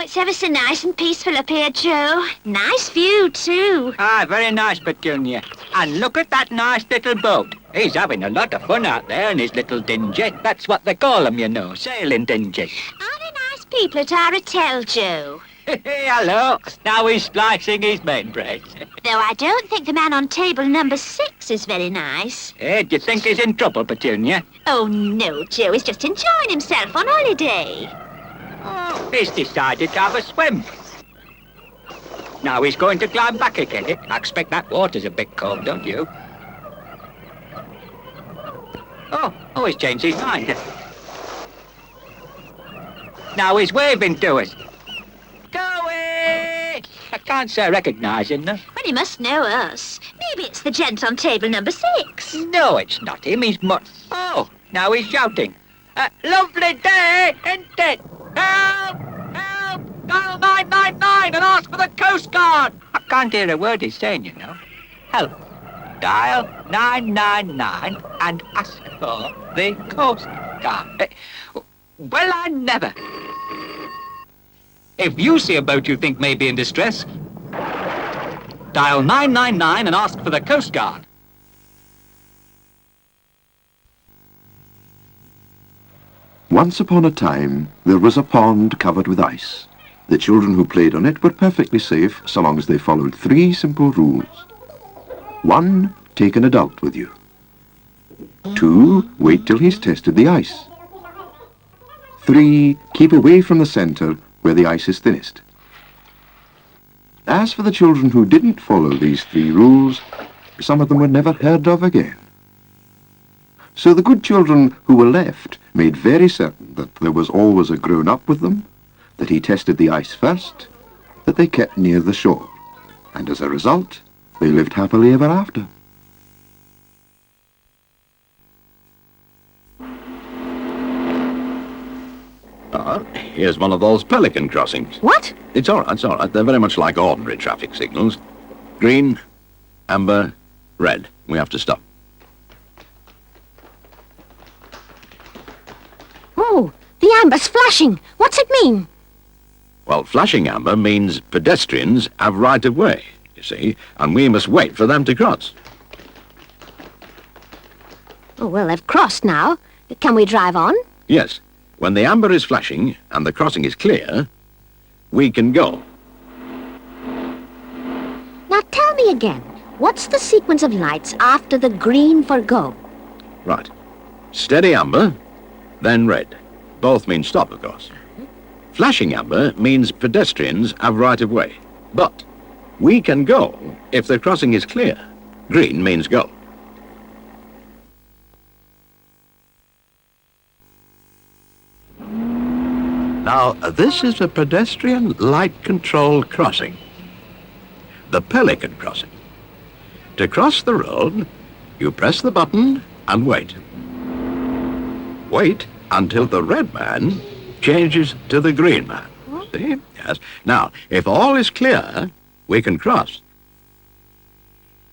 it's ever so nice and peaceful up here, Joe. Nice view, too. Ah, very nice, Petunia. And look at that nice little boat. He's having a lot of fun out there in his little dinghy. That's what they call them, you know, sailing dinghy. Are they nice people at our hotel, Joe? Hello. Now he's splicing his main brace. Though I don't think the man on table number 6 is very nice. Hey, do you think he's in trouble, Petunia? Oh, no, Joe. He's just enjoying himself on holiday. Oh, he's decided to have a swim. Now he's going to climb back again. I expect that water's a bit cold, don't you? Oh, he's changed his mind. Now he's waving to us. Go away! I can't say I recognise him, though. Well, he must know us. Maybe it's the gent on table number 6. No, it's not him. He's Oh, now he's shouting. Lovely day, isn't it? Help! Help! Dial 999 and ask for the Coast Guard! I can't hear a word he's saying, you know. Help. Dial 999 and ask for the Coast Guard. Well, I never. If you see a boat you think may be in distress, dial 999 and ask for the Coast Guard. Once upon a time, there was a pond covered with ice. The children who played on it were perfectly safe so long as they followed 3 simple rules. 1. Take an adult with you. 2. Wait till he's tested the ice. 3. Keep away from the center where the ice is thinnest. As for the children who didn't follow these 3 rules, some of them were never heard of again. So the good children who were left made very certain that there was always a grown-up with them, that he tested the ice first, that they kept near the shore, and as a result, they lived happily ever after. Here's one of those pelican crossings. What? It's all right. They're very much like ordinary traffic signals. Green, amber, red. We have to stop. Oh, the amber's flashing. What's it mean? Well, flashing amber means pedestrians have right of way, you see, and we must wait for them to cross. Oh, well, they've crossed now. Can we drive on? Yes. When the amber is flashing and the crossing is clear, we can go. Now tell me again, what's the sequence of lights after the green for go? Right. Steady amber, then red. Both mean stop, of course. Flashing amber means pedestrians have right of way. But we can go if the crossing is clear. Green means go. Now, this is a pedestrian light-controlled crossing. The Pelican crossing. To cross the road, you press the button and wait. Wait until the red man changes to the green man. See? Yes. Now, if all is clear, we can cross.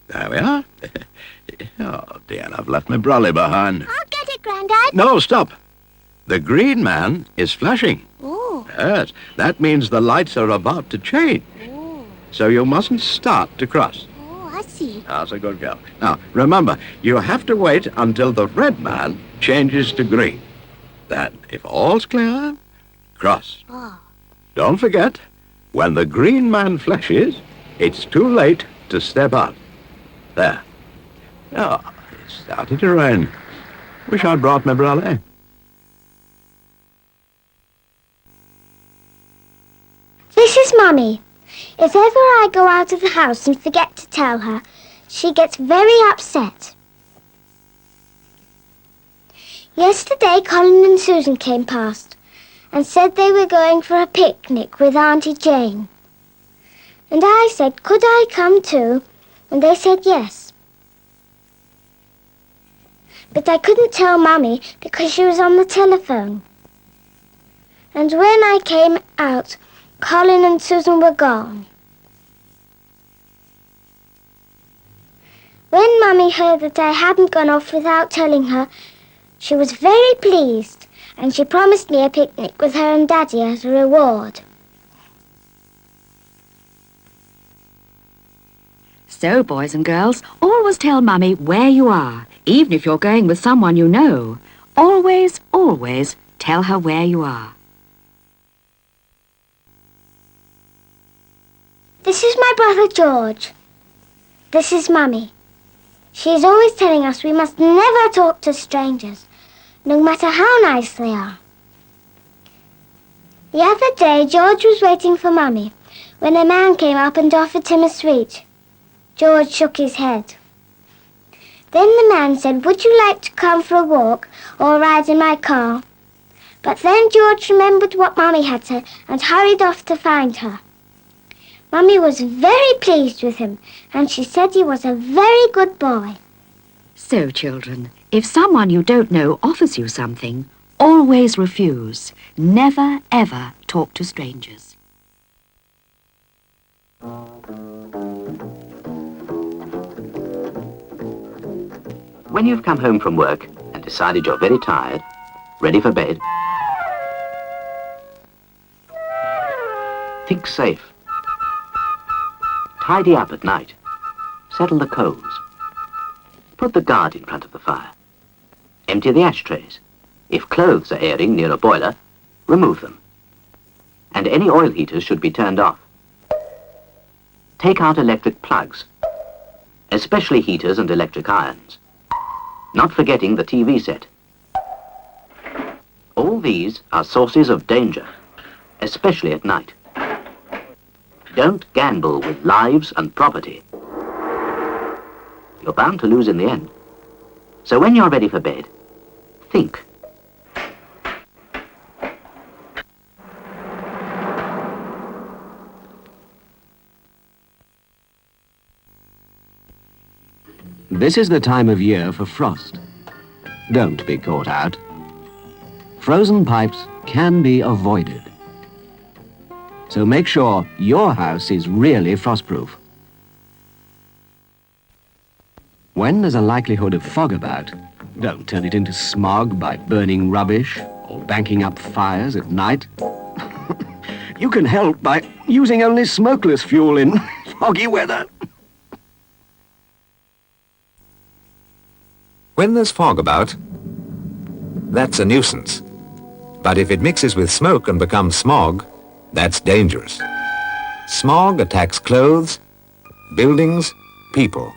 There we are. Oh, dear, I've left my brolly behind. I'll get it, Grandad. No, stop. The green man is flashing. Oh. Yes, that means the lights are about to change. Oh. So you mustn't start to cross. Oh, I see. That's a good girl. Now, remember, you have to wait until the red man changes to green. Then, if all's clear, cross. Oh. Don't forget, when the green man flashes, it's too late to step out. There. Oh, it's starting to rain. Wish I'd brought my brolly. This is Mummy. If ever I go out of the house and forget to tell her, she gets very upset. Yesterday, Colin and Susan came past and said they were going for a picnic with Auntie Jane. And I said, could I come too? And they said yes. But I couldn't tell Mummy because she was on the telephone. And when I came out, Colin and Susan were gone. When Mummy heard that I hadn't gone off without telling her, she was very pleased, and she promised me a picnic with her and Daddy as a reward. So, boys and girls, always tell Mummy where you are, even if you're going with someone you know. Always, always tell her where you are. This is my brother George. This is Mummy. She is always telling us we must never talk to strangers, no matter how nice they are. The other day, George was waiting for Mummy when a man came up and offered him a sweet. George shook his head. Then the man said, "Would you like to come for a walk or ride in my car?" But then George remembered what Mummy had said and hurried off to find her. Mummy was very pleased with him, and she said he was a very good boy. So, children, if someone you don't know offers you something, always refuse. Never, ever talk to strangers. When you've come home from work and decided you're very tired, ready for bed, think safe. Tidy up at night. Settle the coals. Put the guard in front of the fire. Empty the ashtrays. If clothes are airing near a boiler, remove them. And any oil heaters should be turned off. Take out electric plugs, especially heaters and electric irons. Not forgetting the TV set. All these are sources of danger, especially at night. Don't gamble with lives and property. You're bound to lose in the end. So when you're ready for bed, think. This is the time of year for frost. Don't be caught out. Frozen pipes can be avoided. So make sure your house is really frostproof. When there's a likelihood of fog about, don't turn it into smog by burning rubbish or banking up fires at night. You can help by using only smokeless fuel in foggy weather. When there's fog about, that's a nuisance. But if it mixes with smoke and becomes smog, that's dangerous. Smog attacks clothes, buildings, people.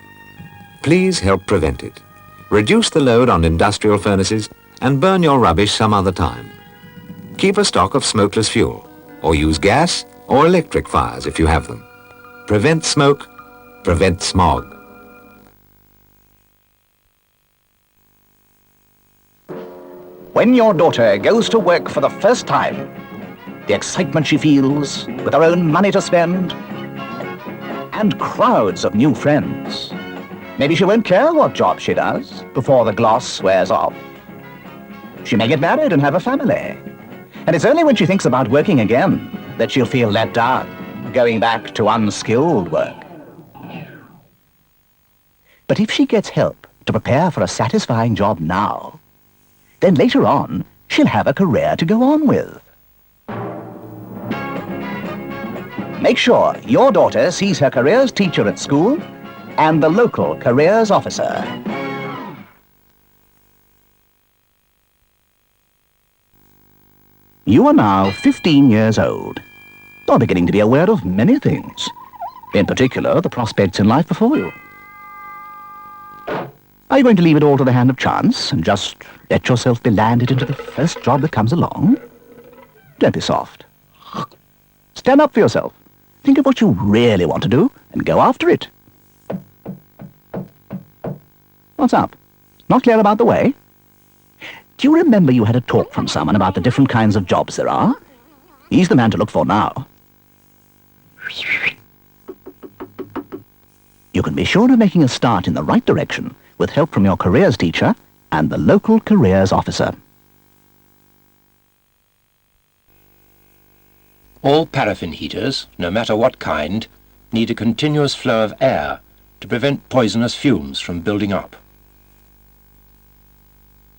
Please help prevent it. Reduce the load on industrial furnaces and burn your rubbish some other time. Keep a stock of smokeless fuel, or use gas or electric fires if you have them. Prevent smoke, prevent smog. When your daughter goes to work for the first time, the excitement she feels with her own money to spend, and crowds of new friends. Maybe she won't care what job she does before the gloss wears off. She may get married and have a family. And it's only when she thinks about working again that she'll feel let down, going back to unskilled work. But if she gets help to prepare for a satisfying job now, then later on, she'll have a career to go on with. Make sure your daughter sees her careers teacher at school and the local careers officer. You are now 15 years old. You're beginning to be aware of many things, in particular the prospects in life before you. Are you going to leave it all to the hand of chance and just let yourself be landed into the first job that comes along? Don't be soft. Stand up for yourself. Think of what you really want to do and go after it. What's up? Not clear about the way? Do you remember you had a talk from someone about the different kinds of jobs there are? He's the man to look for now. You can be sure of making a start in the right direction with help from your careers teacher and the local careers officer. All paraffin heaters, no matter what kind, need a continuous flow of air to prevent poisonous fumes from building up.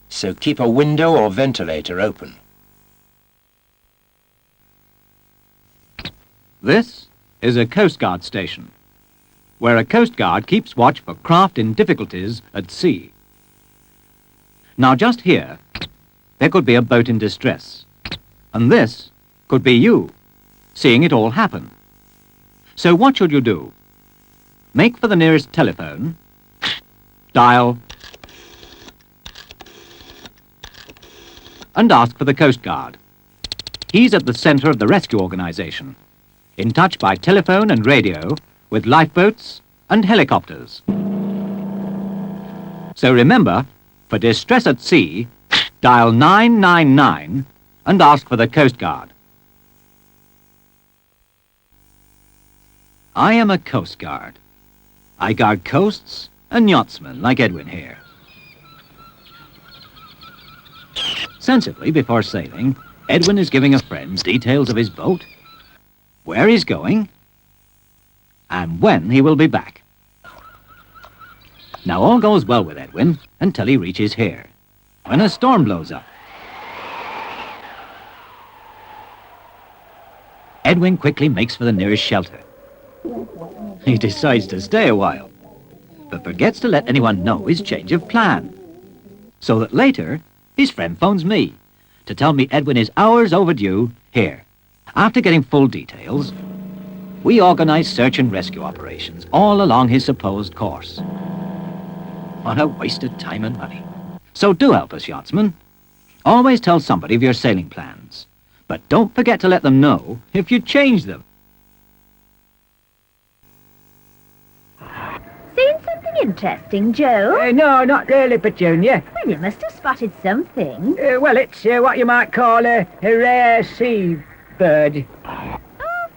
So keep a window or ventilator open. This is a Coast Guard station. where a coast guard keeps watch for craft in difficulties at sea. Now just here, there could be a boat in distress, and this could be you, seeing it all happen. So what should you do? Make for the nearest telephone, dial, and ask for the Coast Guard. He's at the centre of the rescue organisation, in touch by telephone and radio with lifeboats and helicopters. So remember, for distress at sea, dial 999 and ask for the Coast Guard. I am a Coast Guard. I guard coasts and yachtsmen like Edwin here. Sensibly, before sailing, Edwin is giving a friend details of his boat, where he's going, and when he will be back. Now all goes well with Edwin until he reaches here, when a storm blows up. Edwin quickly makes for the nearest shelter. He decides to stay a while, but forgets to let anyone know his change of plan. So that later, his friend phones me to tell me Edwin is hours overdue here. After getting full details, we organise search and rescue operations all along his supposed course. What a waste of time and money. So do help us, yachtsmen. Always tell somebody of your sailing plans, but don't forget to let them know if you change them. Seen something interesting, Joe? No, not really, Petunia. Well, you must have spotted something. Well, it's what you might call a rare sea bird. Oh,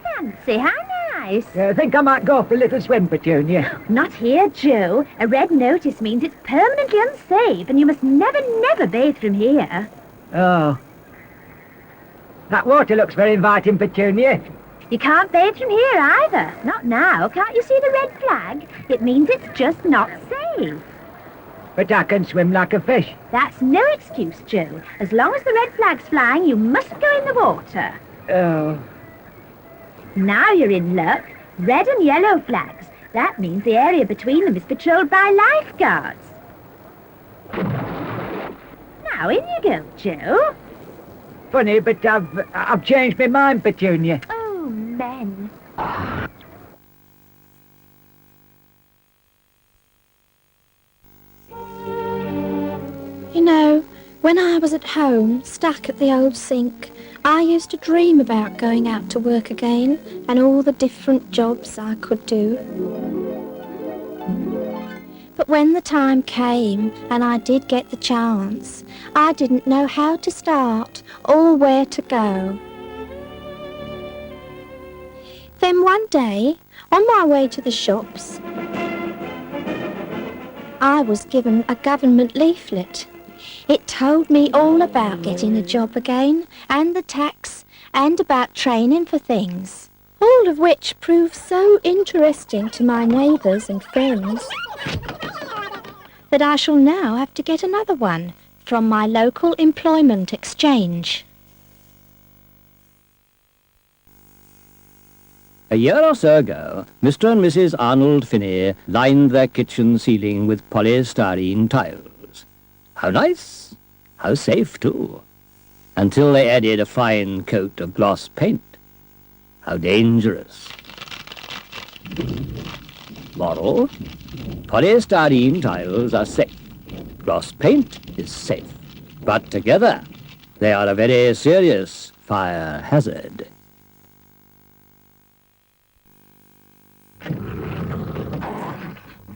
fancy, how nice. I think I might go for a little swim, Petunia. Not here, Joe. A red notice means it's permanently unsafe and you must never, never bathe from here. Oh. That water looks very inviting, Petunia. You can't bathe from here either. Not now. Can't you see the red flag? It means it's just not safe. But I can swim like a fish. That's no excuse, Joe. As long as the red flag's flying, you mustn't go in the water. Oh. Now you're in luck. Red and yellow flags. That means the area between them is patrolled by lifeguards. Now in you go, Joe. Funny, but I've changed my mind, Petunia. Oh, men. You know, when I was at home, stuck at the old sink, I used to dream about going out to work again and all the different jobs I could do. But when the time came and I did get the chance, I didn't know how to start or where to go. Then one day, on my way to the shops, I was given a government leaflet. It told me all about getting a job again, and the tax, and about training for things, all of which proved so interesting to my neighbours and friends that I shall now have to get another one from my local employment exchange. A year or so ago, Mr. and Mrs. Arnold Finney lined their kitchen ceiling with polystyrene tiles. How nice, how safe too, until they added a fine coat of gloss paint. How dangerous. Moral, polystyrene tiles are safe. Gloss paint is safe. But together, they are a very serious fire hazard.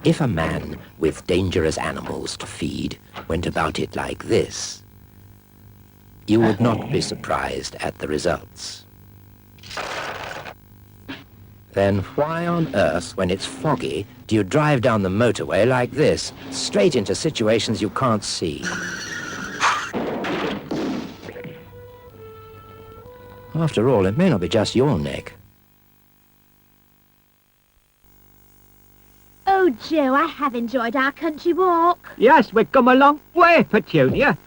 If a man with dangerous animals to feed went about it like this, you would not be surprised at the results. Then why on earth, when it's foggy, do you drive down the motorway like this, straight into situations you can't see? After all, it may not be just your neck. Oh, Joe, I have enjoyed our country walk. Yes, we've come a long way, Petunia.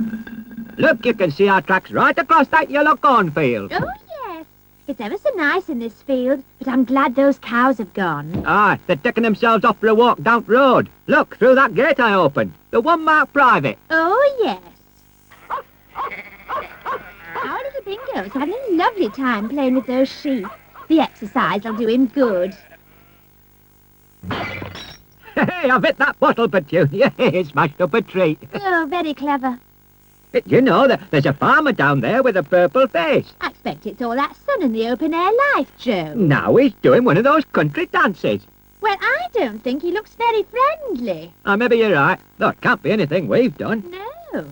Look, you can see our tracks right across that yellow cornfield. Oh, yes. It's ever so nice in this field, but I'm glad those cows have gone. Aye, they're taking themselves off for a walk down the road. Look, through that gate I opened. The one marked private. Oh, yes. Our little Bingo's having a lovely time playing with those sheep. The exercise will do him good. Hey, I've hit that bottle, Petunia. Smashed up a tree. Oh, very clever. You know, there's a farmer down there with a purple face. I expect it's all that sun and the open-air life, Joe. Now he's doing one of those country dances. Well, I don't think he looks very friendly. Maybe you're right. Though it can't be anything we've done. No.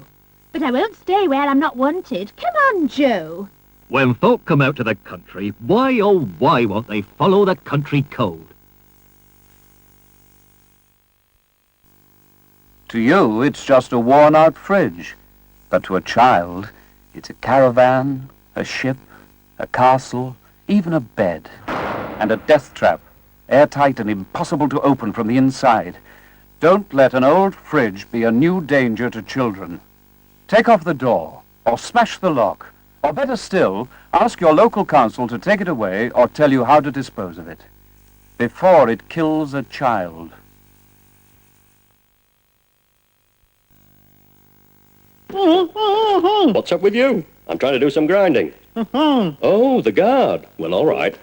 But I won't stay where I'm not wanted. Come on, Joe. When folk come out to the country, why, oh, why won't they follow the country code? To you, it's just a worn-out fridge. But to a child, it's a caravan, a ship, a castle, even a bed. And a death trap, airtight and impossible to open from the inside. Don't let an old fridge be a new danger to children. Take off the door, or smash the lock, or better still, ask your local council to take it away or tell you how to dispose of it. Before it kills a child. What's up with you? I'm trying to do some grinding. Oh, the guard. Well, all right.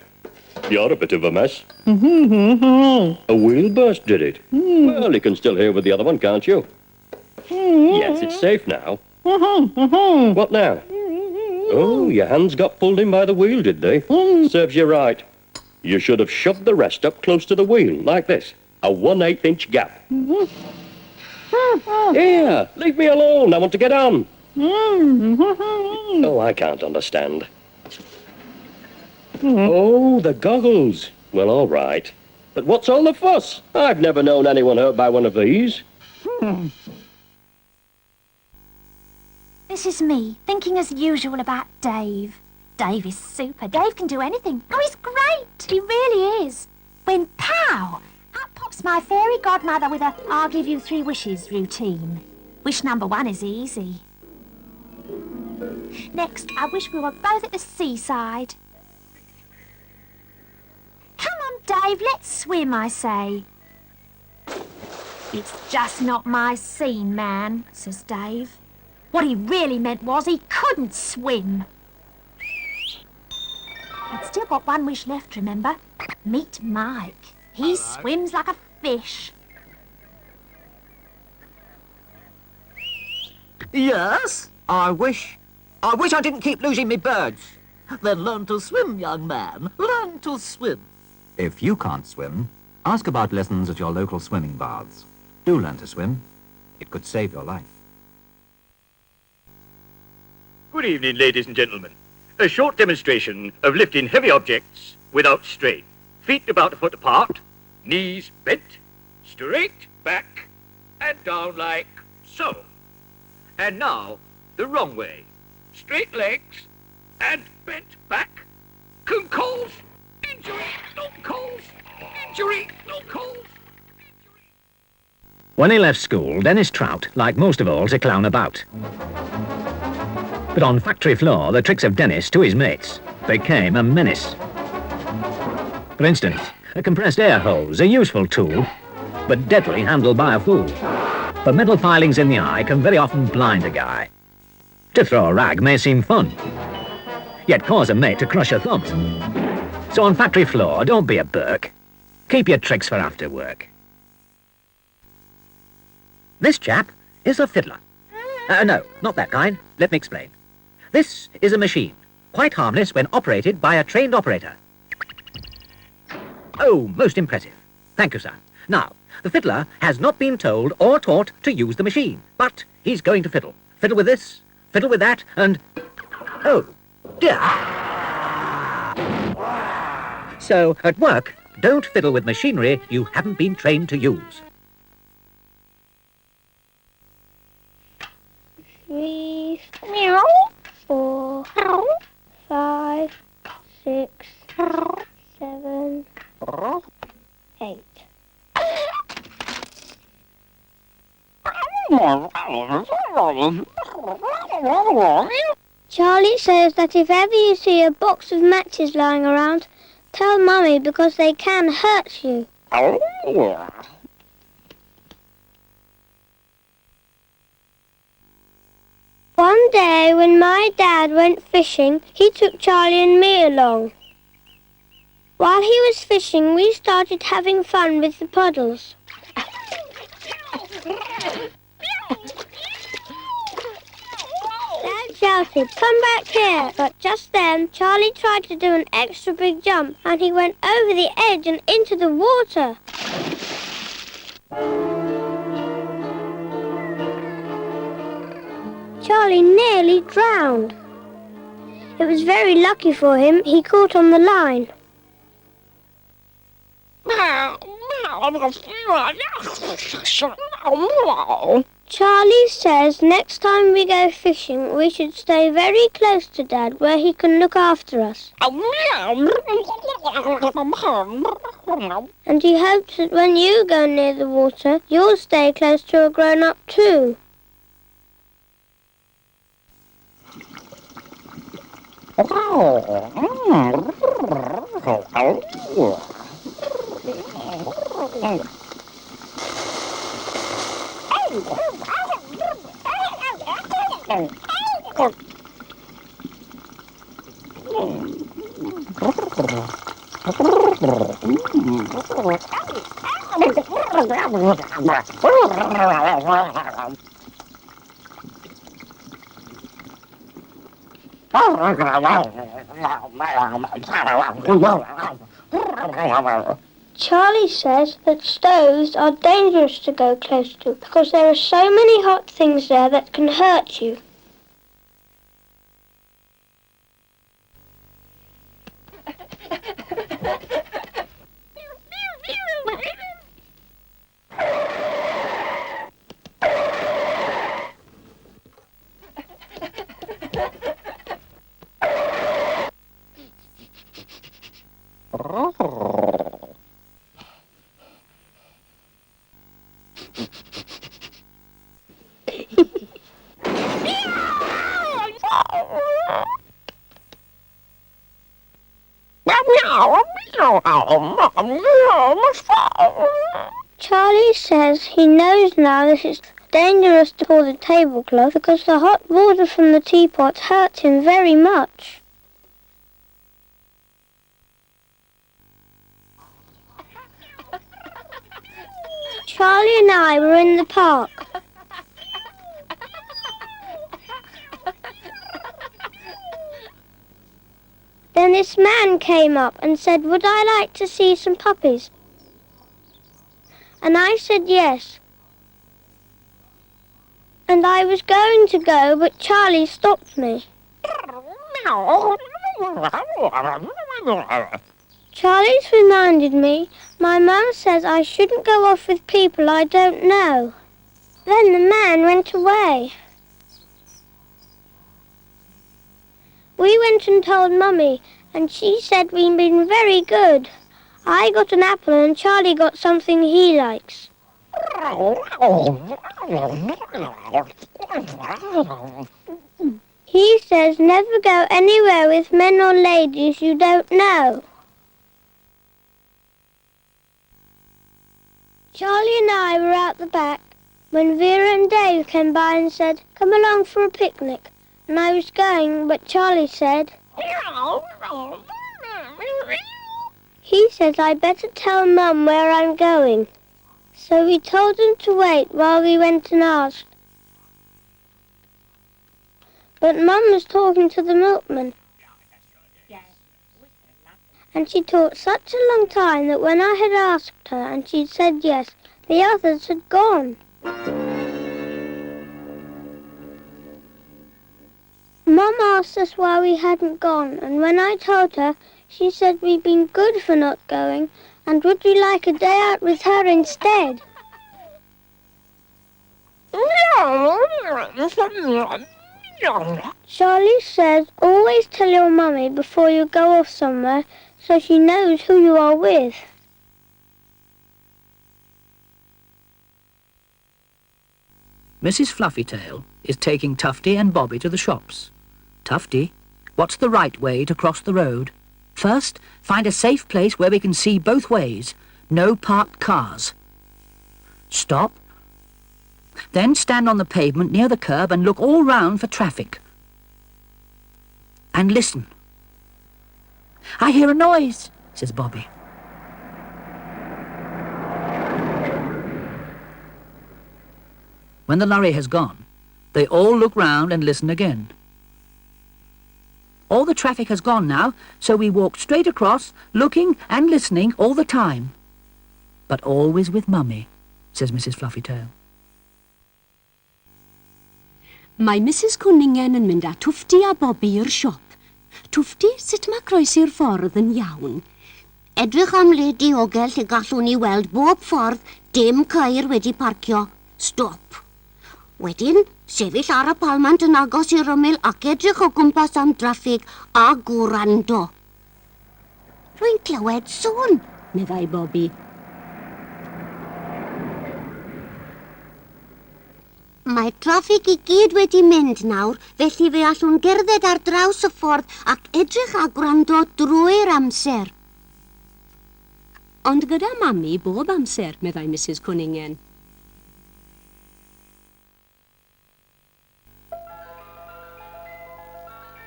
You're a bit of a mess. A wheel burst did it. Well, you can still hear with the other one, can't you? Yes, it's safe now. What now? Oh, your hands got pulled in by the wheel, did they? Serves you right. You should have shoved the rest up close to the wheel, like this. A 1/8 inch gap. Here, leave me alone. I want to get on. Oh, I can't understand. Oh, the goggles. Well, all right. But what's all the fuss? I've never known anyone hurt by one of these. This is me, thinking as usual about Dave. Dave is super. Dave can do anything. Oh, he's great. He really is. When pow! Out pops my fairy godmother with a "I'll give you 3 wishes" routine. Wish number 1 is easy. Next, I wish we were both at the seaside. Come on, Dave, let's swim, I say. It's just not my scene, man, says Dave. What he really meant was he couldn't swim. I've still got 1 wish left, remember? Meet Mike. He swims like a fish. Yes, I wish I didn't keep losing me birds. Then learn to swim, young man. Learn to swim. If you can't swim, ask about lessons at your local swimming baths. Do learn to swim. It could save your life. Good evening, ladies and gentlemen. A short demonstration of lifting heavy objects without strain. Feet about a foot apart, knees bent, straight back, and down like so. And now, the wrong way. Straight legs, and bent back. Calls, injury, no calls, injury, no calls. When he left school, Dennis Trout, like most of all, to clown about. But on factory floor, the tricks of Dennis to his mates became a menace. For instance, a compressed air hose, a useful tool, but deadly handled by a fool. But metal filings in the eye can very often blind a guy. To throw a rag may seem fun, yet cause a mate to crush a thumb. So on factory floor, don't be a Burke. Keep your tricks for after work. This chap is a fiddler. No, not that kind. Let me explain. This is a machine, quite harmless when operated by a trained operator. Oh, most impressive. Thank you, sir. Now, the fiddler has not been told or taught to use the machine, but he's going to fiddle. Fiddle with this, fiddle with that, and... oh, dear. So, at work, don't fiddle with machinery you haven't been trained to use. 3, 4, 5, 6, 7, 8. Charlie says that if ever you see a box of matches lying around, tell Mummy because they can hurt you. One day when my dad went fishing, he took Charlie and me along. While he was fishing, we started having fun with the puddles. Dad shouted, "Come back here!" But just then, Charlie tried to do an extra big jump, and he went over the edge and into the water. Charlie nearly drowned. It was very lucky for him, he caught on the line. Charlie says next time we go fishing, we should stay very close to Dad where he can look after us. And he hopes that when you go near the water, you'll stay close to a grown-up too. Charlie says that stoves are dangerous to go close to because there are so many hot things there that can hurt you. Charlie says he knows now that it's dangerous to pull the tablecloth because the hot water from the teapot hurts him very much. Charlie and I were in the park. Then this man came up and said, "Would I like to see some puppies?" And I said yes. And I was going to go, but Charlie stopped me. Charlie's reminded me, my mum says I shouldn't go off with people I don't know. Then the man went away. We went and told Mummy, and she said we'd been very good. I got an apple and Charlie got something he likes. He says never go anywhere with men or ladies you don't know. Charlie and I were out the back when Vera and Dave came by and said, "Come along for a picnic." And I was going, but Charlie said, he says I better tell Mum where I'm going. So we told him to wait while we went and asked. But Mum was talking to the milkman. And she talked such a long time that when I had asked her and she'd said yes, the others had gone. Mum asked us why we hadn't gone, and when I told her, she said we'd been good for not going, and would we like a day out with her instead? Charlie says always tell your mummy before you go off somewhere so she knows who you are with. Mrs. Fluffytail is taking Tufty and Bobby to the shops. Tufty, what's the right way to cross the road? First, find a safe place where we can see both ways. No parked cars. Stop. Then stand on the pavement near the curb and look all round for traffic. And listen. I hear a noise, says Bobby. When the lorry has gone, they all look round and listen again. All the traffic has gone now, so we walk straight across, looking and listening all the time. But always with Mummy, says Mrs. Fluffytail. Mae Mrs Cunningen yn mynd â Tufty a Bobby i'r siop. Tufty, sut mae croesi'r ffordd yn iawn? Edrych am le diogel lle gallwn ni weld bob ffordd, dim ceir wedi parcio. Stop. Wedyn, sefyll ar y palmant yn agos i'r ymyl ac edrych o gwmpas am draffig a gwrando. Rwy'n clywed sôn, meddai Bobby. Mae traffig i gyd wedi mynd nawr, felly fe allwn gerdded ar draws y ffordd ac edrych a gwrando drwy'r amser. Ond gyda Mami bob amser, meddai Mrs Cunningen.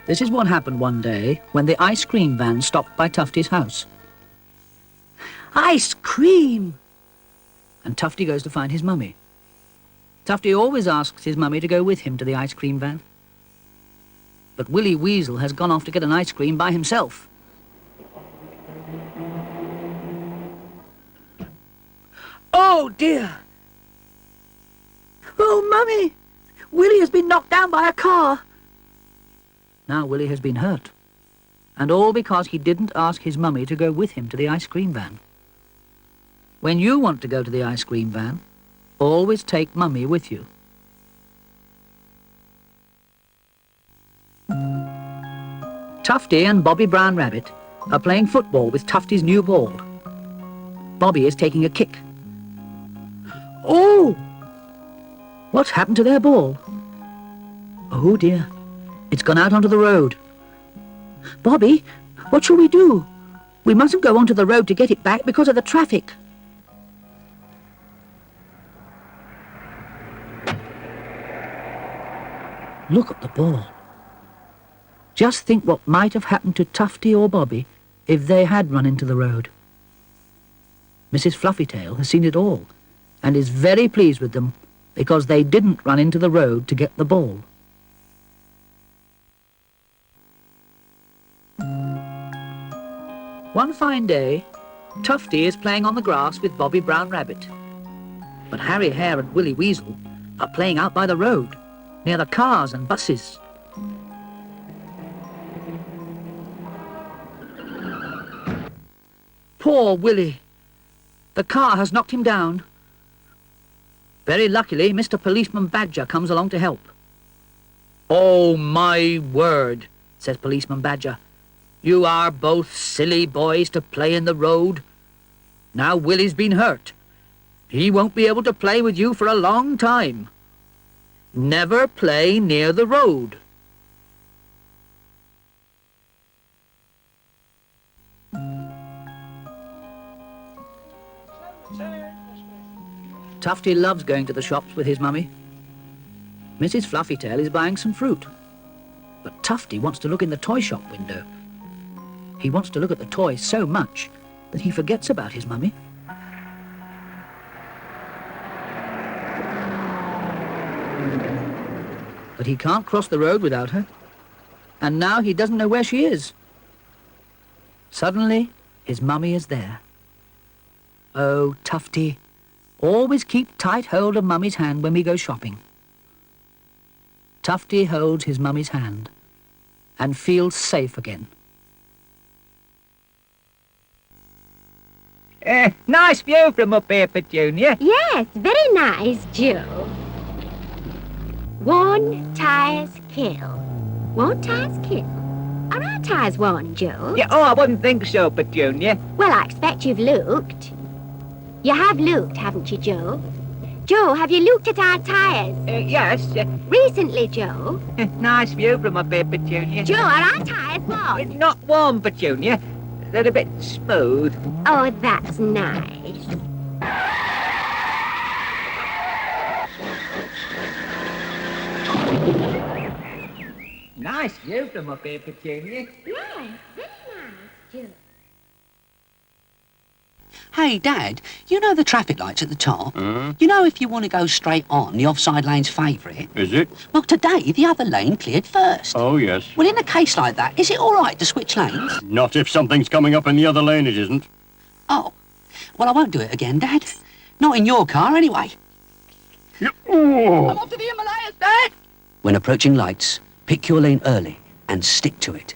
This is what happened one day when the ice cream van stopped by Tufty's house. Ice cream! And Tufty goes to find his mummy. Tufty always asks his mummy to go with him to the ice cream van. But Willy Weasel has gone off to get an ice cream by himself. Oh, dear! Oh, Mummy! Willy has been knocked down by a car. Now Willy has been hurt. And all because he didn't ask his mummy to go with him to the ice cream van. When you want to go to the ice cream van, always take Mummy with you. Tufty and Bobby Brown Rabbit are playing football with Tufty's new ball. Bobby is taking a kick. Oh! What's happened to their ball? Oh dear, it's gone out onto the road. Bobby, what shall we do? We mustn't go onto the road to get it back because of the traffic. Look at the ball. Just think what might have happened to Tufty or Bobby if they had run into the road. Mrs. Fluffytail has seen it all and is very pleased with them because they didn't run into the road to get the ball. One fine day, Tufty is playing on the grass with Bobby Brown Rabbit. But Harry Hare and Willy Weasel are playing out by the road, near the cars and buses. Poor Willy. The car has knocked him down. Very luckily, Mr. Policeman Badger comes along to help. Oh, my word, says Policeman Badger. You are both silly boys to play in the road. Now Willy's been hurt. He won't be able to play with you for a long time. Never play near the road. Tufty loves going to the shops with his mummy. Mrs. Fluffytail is buying some fruit. But Tufty wants to look in the toy shop window. He wants to look at the toys so much that he forgets about his mummy. But he can't cross the road without her. And now he doesn't know where she is. Suddenly, his mummy is there. Oh, Tufty, always keep tight hold of Mummy's hand when we go shopping. Tufty holds his mummy's hand and feels safe again. Nice view from up here, Petunia. Yes, very nice, Joe. Worn tires kill. Worn tires kill? Are our tires worn, Joe? Yeah, oh, I wouldn't think so, Petunia. Well, I expect you've looked. You have looked, haven't you, Joe? Joe, have you looked at our tyres? Yes. Recently, Joe. Nice view from up here, Petunia. Joe, are our tyres warm? Not warm, Petunia. They're a bit smooth. Oh, that's nice. Nice view from up here, Petunia. Yes, very nice, Joe. Hey, Dad, you know the traffic lights at the top? You know if you want to go straight on, the offside lane's favourite? Is it? Well, today, the other lane cleared first. Oh, yes. Well, in a case like that, is it all right to switch lanes? Not if something's coming up in the other lane, it isn't. Oh, well, I won't do it again, Dad. Not in your car, anyway. Oh. I'm off to the Himalayas, Dad! When approaching lights, pick your lane early and stick to it.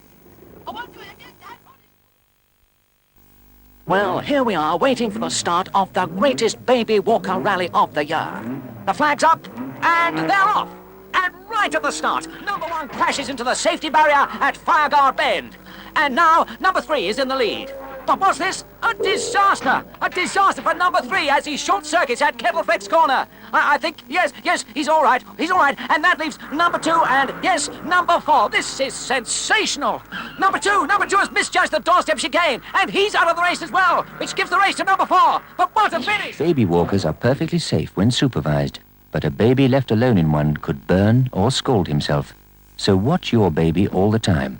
Well, here we are, waiting for the start of the greatest baby walker rally of the year. The flag's up, and they're off. And right at the start, number 1 crashes into the safety barrier at Fireguard Bend. And now, number 3 is in the lead. But what's this? A disaster! A disaster for number 3 as he short circuits at Kettleflex Corner. I think, yes, he's all right. He's all right. And that leaves number 2 and, yes, number 4. This is sensational. Number 2 has misjudged the doorstep chicane. And he's out of the race as well, which gives the race to number 4. But what a finish! Baby walkers are perfectly safe when supervised, but a baby left alone in one could burn or scald himself. So watch your baby all the time,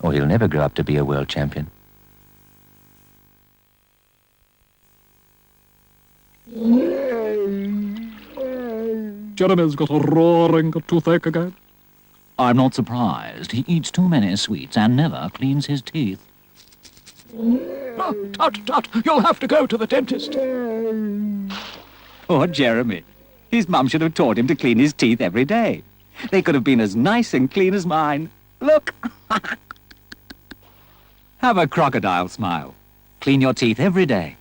or he'll never grow up to be a world champion. Jeremy's got a roaring toothache again. I'm not surprised. He eats too many sweets and never cleans his teeth. Oh, Tut, you'll have to go to the dentist. Poor Jeremy. His mum should have taught him to clean his teeth every day. They could have been as nice and clean as mine. Look! Have a crocodile smile. Clean your teeth every day.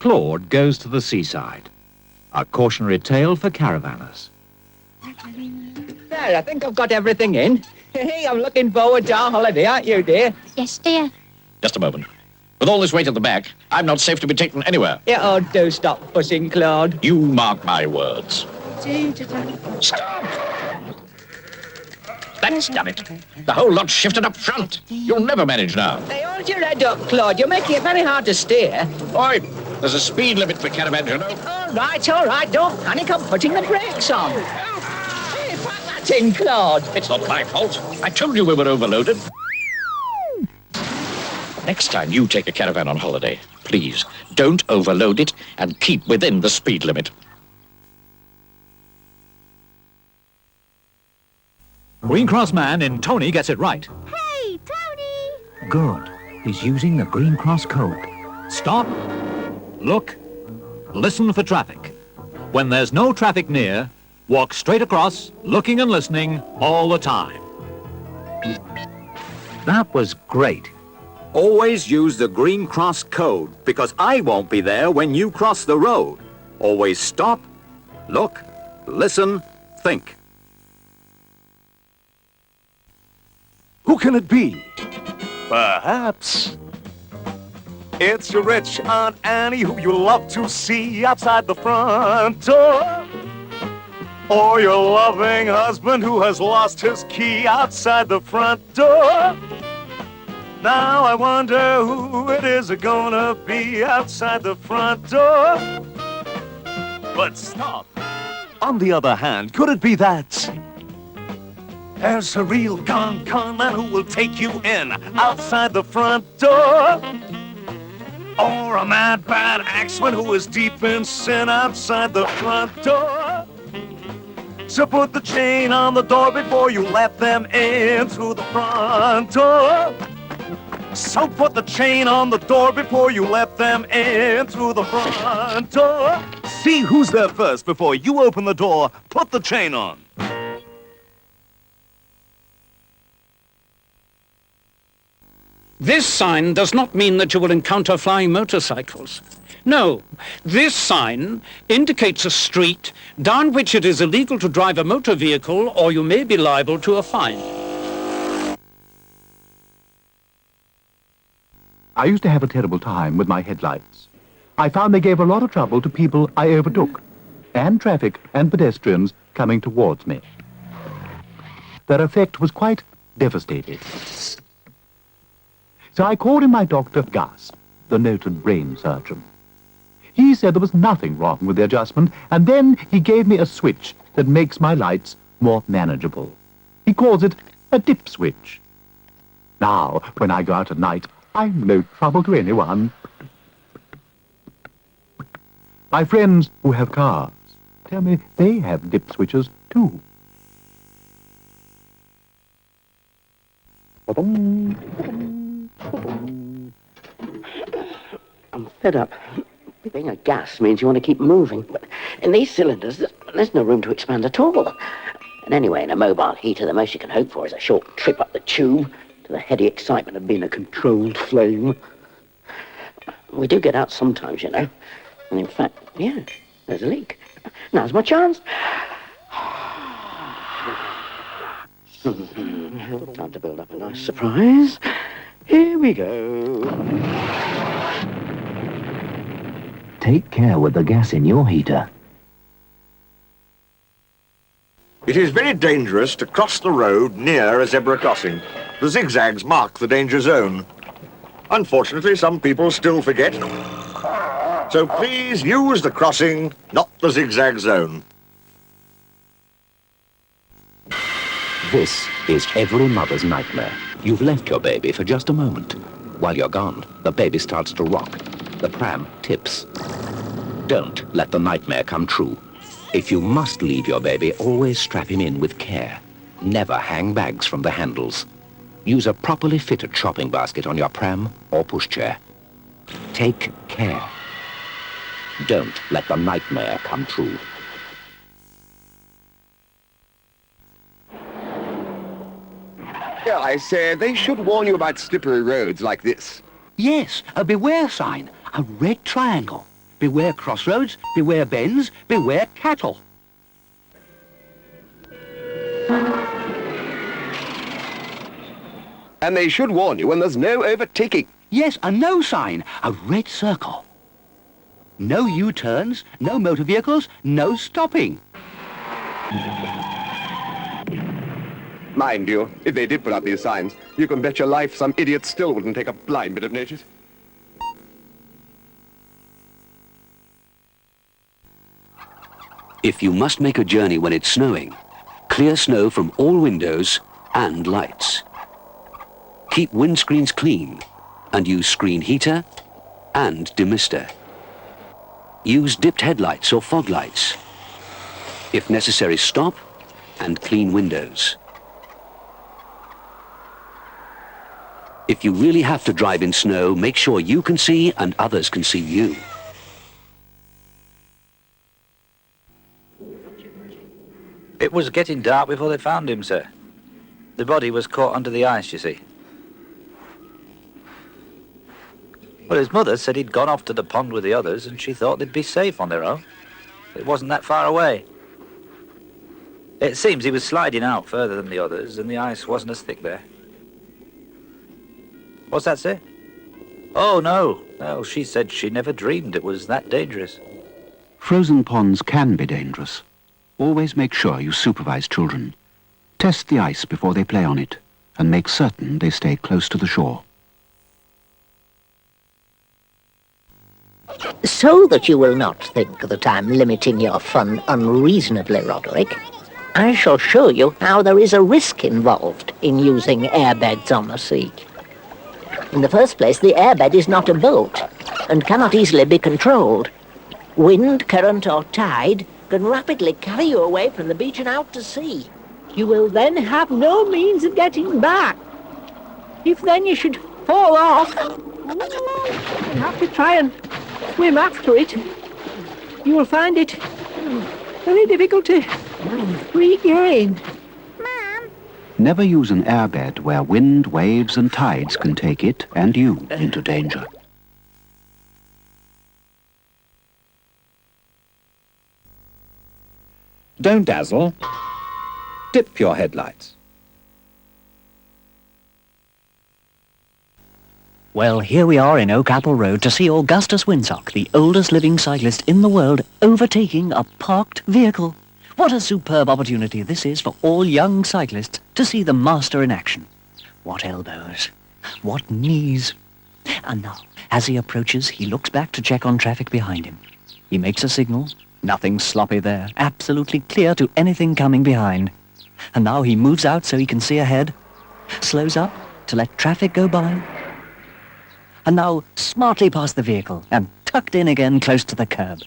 Claude goes to the seaside. A cautionary tale for caravanners. There, I think I've got everything in. Hey, I'm looking forward to our holiday, aren't you, dear? Yes, dear. Just a moment. With all this weight at the back, I'm not safe to be taken anywhere. Yeah, oh, do stop fussing, Claude. You mark my words. Stop! That's done it. The whole lot shifted up front. You'll never manage now. Hey, hold your head up, Claude. You're making it very hard to steer. Oi, there's a speed limit for caravans, you know. All right. Don't panic. I'm putting the brakes on. Hey, put that in, Claude. It's not my fault. I told you we were overloaded. Next time you take a caravan on holiday, please, don't overload it and keep within the speed limit. Green Cross man in Tony gets it right. Hey, Tony! Good. He's using the Green Cross code. Stop. Look. Listen for traffic. When there's no traffic near, walk straight across, looking and listening all the time. That was great. Always use the Green Cross code, because I won't be there when you cross the road. Always stop, look, listen, think. Who can it be? Perhaps it's your rich Aunt Annie who you love to see outside the front door. Or your loving husband who has lost his key outside the front door. Now I wonder who it is gonna be outside the front door. But stop. On the other hand, could it be that there's a real con man who will take you in outside the front door? Or a mad bad axeman who is deep in sin outside the front door? So put the chain on the door before you let them in through the front door. So put the chain on the door before you let them in through the front door. See who's there first before you open the door. Put the chain on. This sign does not mean that you will encounter flying motorcycles. No, this sign indicates a street down which it is illegal to drive a motor vehicle or you may be liable to a fine. I used to have a terrible time with my headlights. I found they gave a lot of trouble to people I overtook, and traffic and pedestrians coming towards me. Their effect was quite devastating. So I called in my Dr. Gus, the noted brain surgeon. He said there was nothing wrong with the adjustment, and then he gave me a switch that makes my lights more manageable. He calls it a dip switch. Now, when I go out at night, I'm no trouble to anyone. My friends who have cars tell me they have dip switches too. I'm fed up. Being a gas means you want to keep moving, but in these cylinders, there's no room to expand at all. And anyway, in a mobile heater, the most you can hope for is a short trip up the tube to the heady excitement of being a controlled flame. We do get out sometimes, you know. And in fact, yeah, there's a leak. Now's my chance. Time to build up a nice surprise. Here we go. Take care with the gas in your heater. It is very dangerous to cross the road near a zebra crossing. The zigzags mark the danger zone. Unfortunately, some people still forget. So please use the crossing, not the zigzag zone. This is every mother's nightmare. You've left your baby for just a moment. While you're gone, the baby starts to rock. The pram tips. Don't let the nightmare come true. If you must leave your baby, always strap him in with care. Never hang bags from the handles. Use a properly fitted shopping basket on your pram or pushchair. Take care. Don't let the nightmare come true. Yeah, I say, they should warn you about slippery roads like this. Yes, a beware sign, a red triangle. Beware crossroads, beware bends, beware cattle. And they should warn you when there's no overtaking. Yes, a no sign, a red circle. No U-turns, no motor vehicles, no stopping. Mind you, if they did put up these signs, you can bet your life some idiot still wouldn't take a blind bit of notice. If you must make a journey when it's snowing, clear snow from all windows and lights. Keep windscreens clean and use screen heater and demister. Use dipped headlights or fog lights. If necessary, stop and clean windows. If you really have to drive in snow, make sure you can see and others can see you. It was getting dark before they found him, sir. The body was caught under the ice, you see. Well, his mother said he'd gone off to the pond with the others and she thought they'd be safe on their own. It wasn't that far away. It seems he was sliding out further than the others and the ice wasn't as thick there. What's that, sir? Oh, no. Well, she said she never dreamed it was that dangerous. Frozen ponds can be dangerous. Always make sure you supervise children. Test the ice before they play on it, and make certain they stay close to the shore. So that you will not think that I'm limiting your fun unreasonably, Roderick, I shall show you how there is a risk involved in using airbeds on the sea. In the first place, the airbed is not a boat and cannot easily be controlled. Wind, current or tide can rapidly carry you away from the beach and out to sea. You will then have no means of getting back. If then you should fall off, you have to try and swim after it. You will find it very difficult to regain. Never use an airbed where wind, waves and tides can take it and you into danger. Don't dazzle. Dip your headlights. Well, here we are in Oak Apple Road to see Augustus Winsock, the oldest living cyclist in the world, overtaking a parked vehicle. What a superb opportunity this is for all young cyclists to see the master in action. What elbows, what knees. And now, as he approaches, he looks back to check on traffic behind him. He makes a signal. Nothing sloppy there. Absolutely clear to anything coming behind. And now he moves out so he can see ahead. Slows up to let traffic go by. And now smartly past the vehicle and tucked in again close to the curb.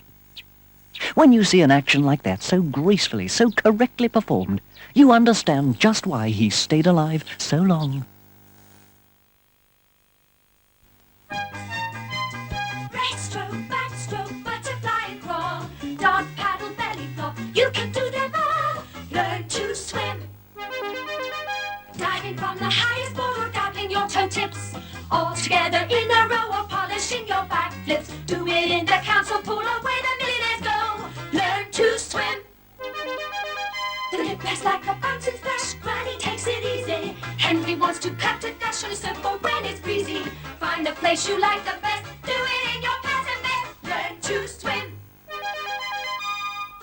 When you see an action like that, so gracefully, so correctly performed, you understand just why he stayed alive so long. Breaststroke, backstroke, butterfly and crawl, dog paddle, belly flop, you can do them all. Learn to swim. Diving from the highest board or dabbling your toe tips. All together in a row or polishing your back flips. Do it in the council pool or where the millionaires go. Learn to swim. The lip is like a fountain splash. Granny takes it easy. Henry wants to cut a dash on a surfboard when it's breezy. Find the place you like the best. Do it in your pants and vest. Learn to swim.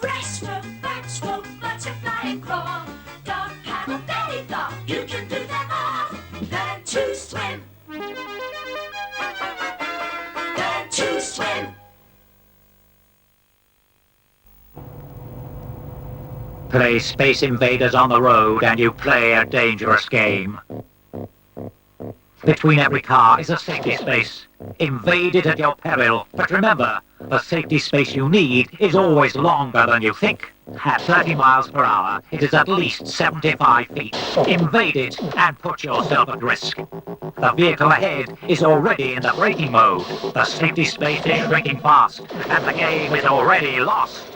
Breaststroke, backstroke, butterfly and crawl. Dog paddle, belly flop. You can do them all. Learn to swim. Learn to swim. Play Space Invaders on the road and you play a dangerous game. Between every car is a safety space. Invade it at your peril. But remember, the safety space you need is always longer than you think. At 30 miles per hour, it is at least 75 feet. Invade it and put yourself at risk. The vehicle ahead is already in the braking mode. The safety space is shrinking fast, and the game is already lost.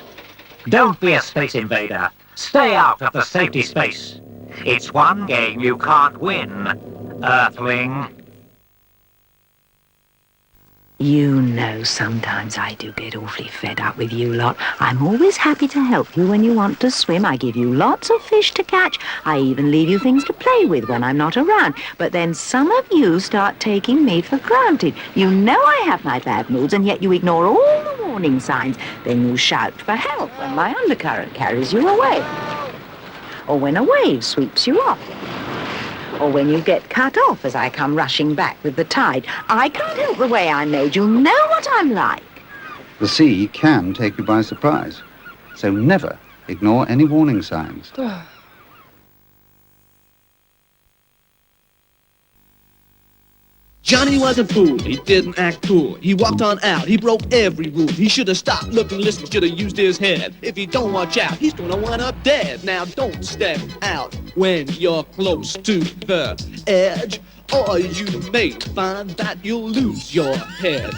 Don't be a space invader. Stay out of the safety space. It's one game you can't win, Earthling. You know, sometimes I do get awfully fed up with you lot. I'm always happy to help you when you want to swim. I give you lots of fish to catch. I even leave you things to play with when I'm not around. But then some of you start taking me for granted. You know I have my bad moods, and yet you ignore all the warning signs. Then you shout for help when my undercurrent carries you away. Or when a wave sweeps you off. Or when you get cut off as I come rushing back with the tide. I can't help the way I'm made. You know what I'm like. The sea can take you by surprise, so never ignore any warning signs. Johnny was a fool, he didn't act cool. He walked on out, he broke every rule. He should have stopped, looked and listened, should have used his head. If he don't watch out, he's gonna wind up dead. Now don't step out when you're close to the edge, or you may find that you'll lose your head.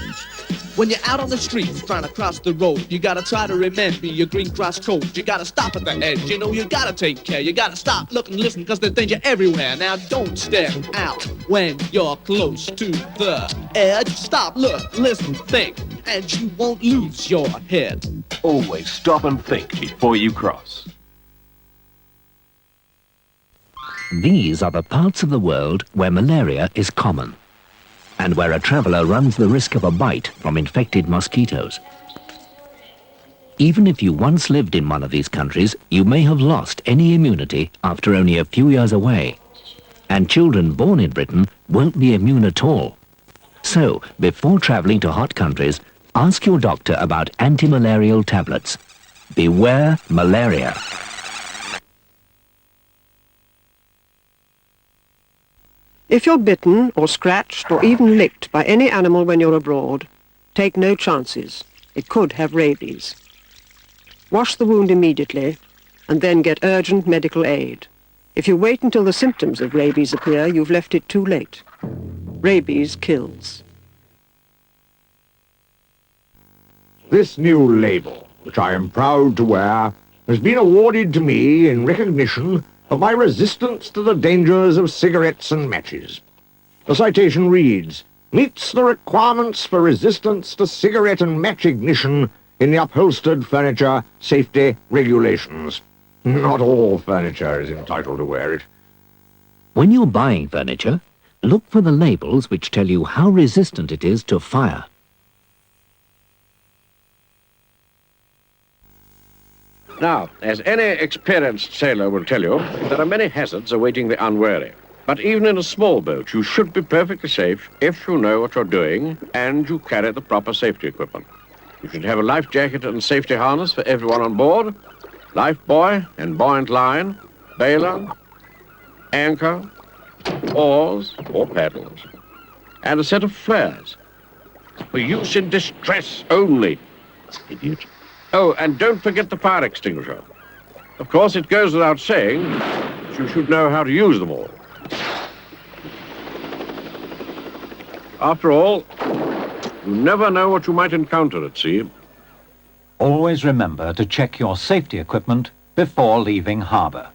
When you're out on the streets trying to cross the road, you gotta try to remember your Green Cross code. You gotta stop at the edge, you know you gotta take care. You gotta stop, look and listen, cause there's danger everywhere. Now don't step out when you're close to the edge. Stop, look, listen, think, and you won't lose your head. Always stop and think before you cross. These are the parts of the world where malaria is common, and where a traveller runs the risk of a bite from infected mosquitoes. Even if you once lived in one of these countries, you may have lost any immunity after only a few years away. And children born in Britain won't be immune at all. So, before travelling to hot countries, ask your doctor about anti-malarial tablets. Beware malaria. If you're bitten or scratched or even licked by any animal when you're abroad, take no chances. It could have rabies. Wash the wound immediately and then get urgent medical aid. If you wait until the symptoms of rabies appear, you've left it too late. Rabies kills. This new label, which I am proud to wear, has been awarded to me in recognition of my resistance to the dangers of cigarettes and matches. The citation reads, meets the requirements for resistance to cigarette and match ignition in the upholstered furniture safety regulations. Not all furniture is entitled to wear it. When you're buying furniture, Look for the labels which tell you how resistant it is to fire. Now, as any experienced sailor will tell you, there are many hazards awaiting the unwary. But even in a small boat, you should be perfectly safe if you know what you're doing and you carry the proper safety equipment. You should have a life jacket and safety harness for everyone on board, life buoy and buoyant line, bailer, anchor, oars or paddles, and a set of flares for use in distress only. Idiot. Oh, and don't forget the fire extinguisher. Of course, it goes without saying that you should know how to use them all. After all, you never know what you might encounter at sea. Always remember to check your safety equipment before leaving harbour.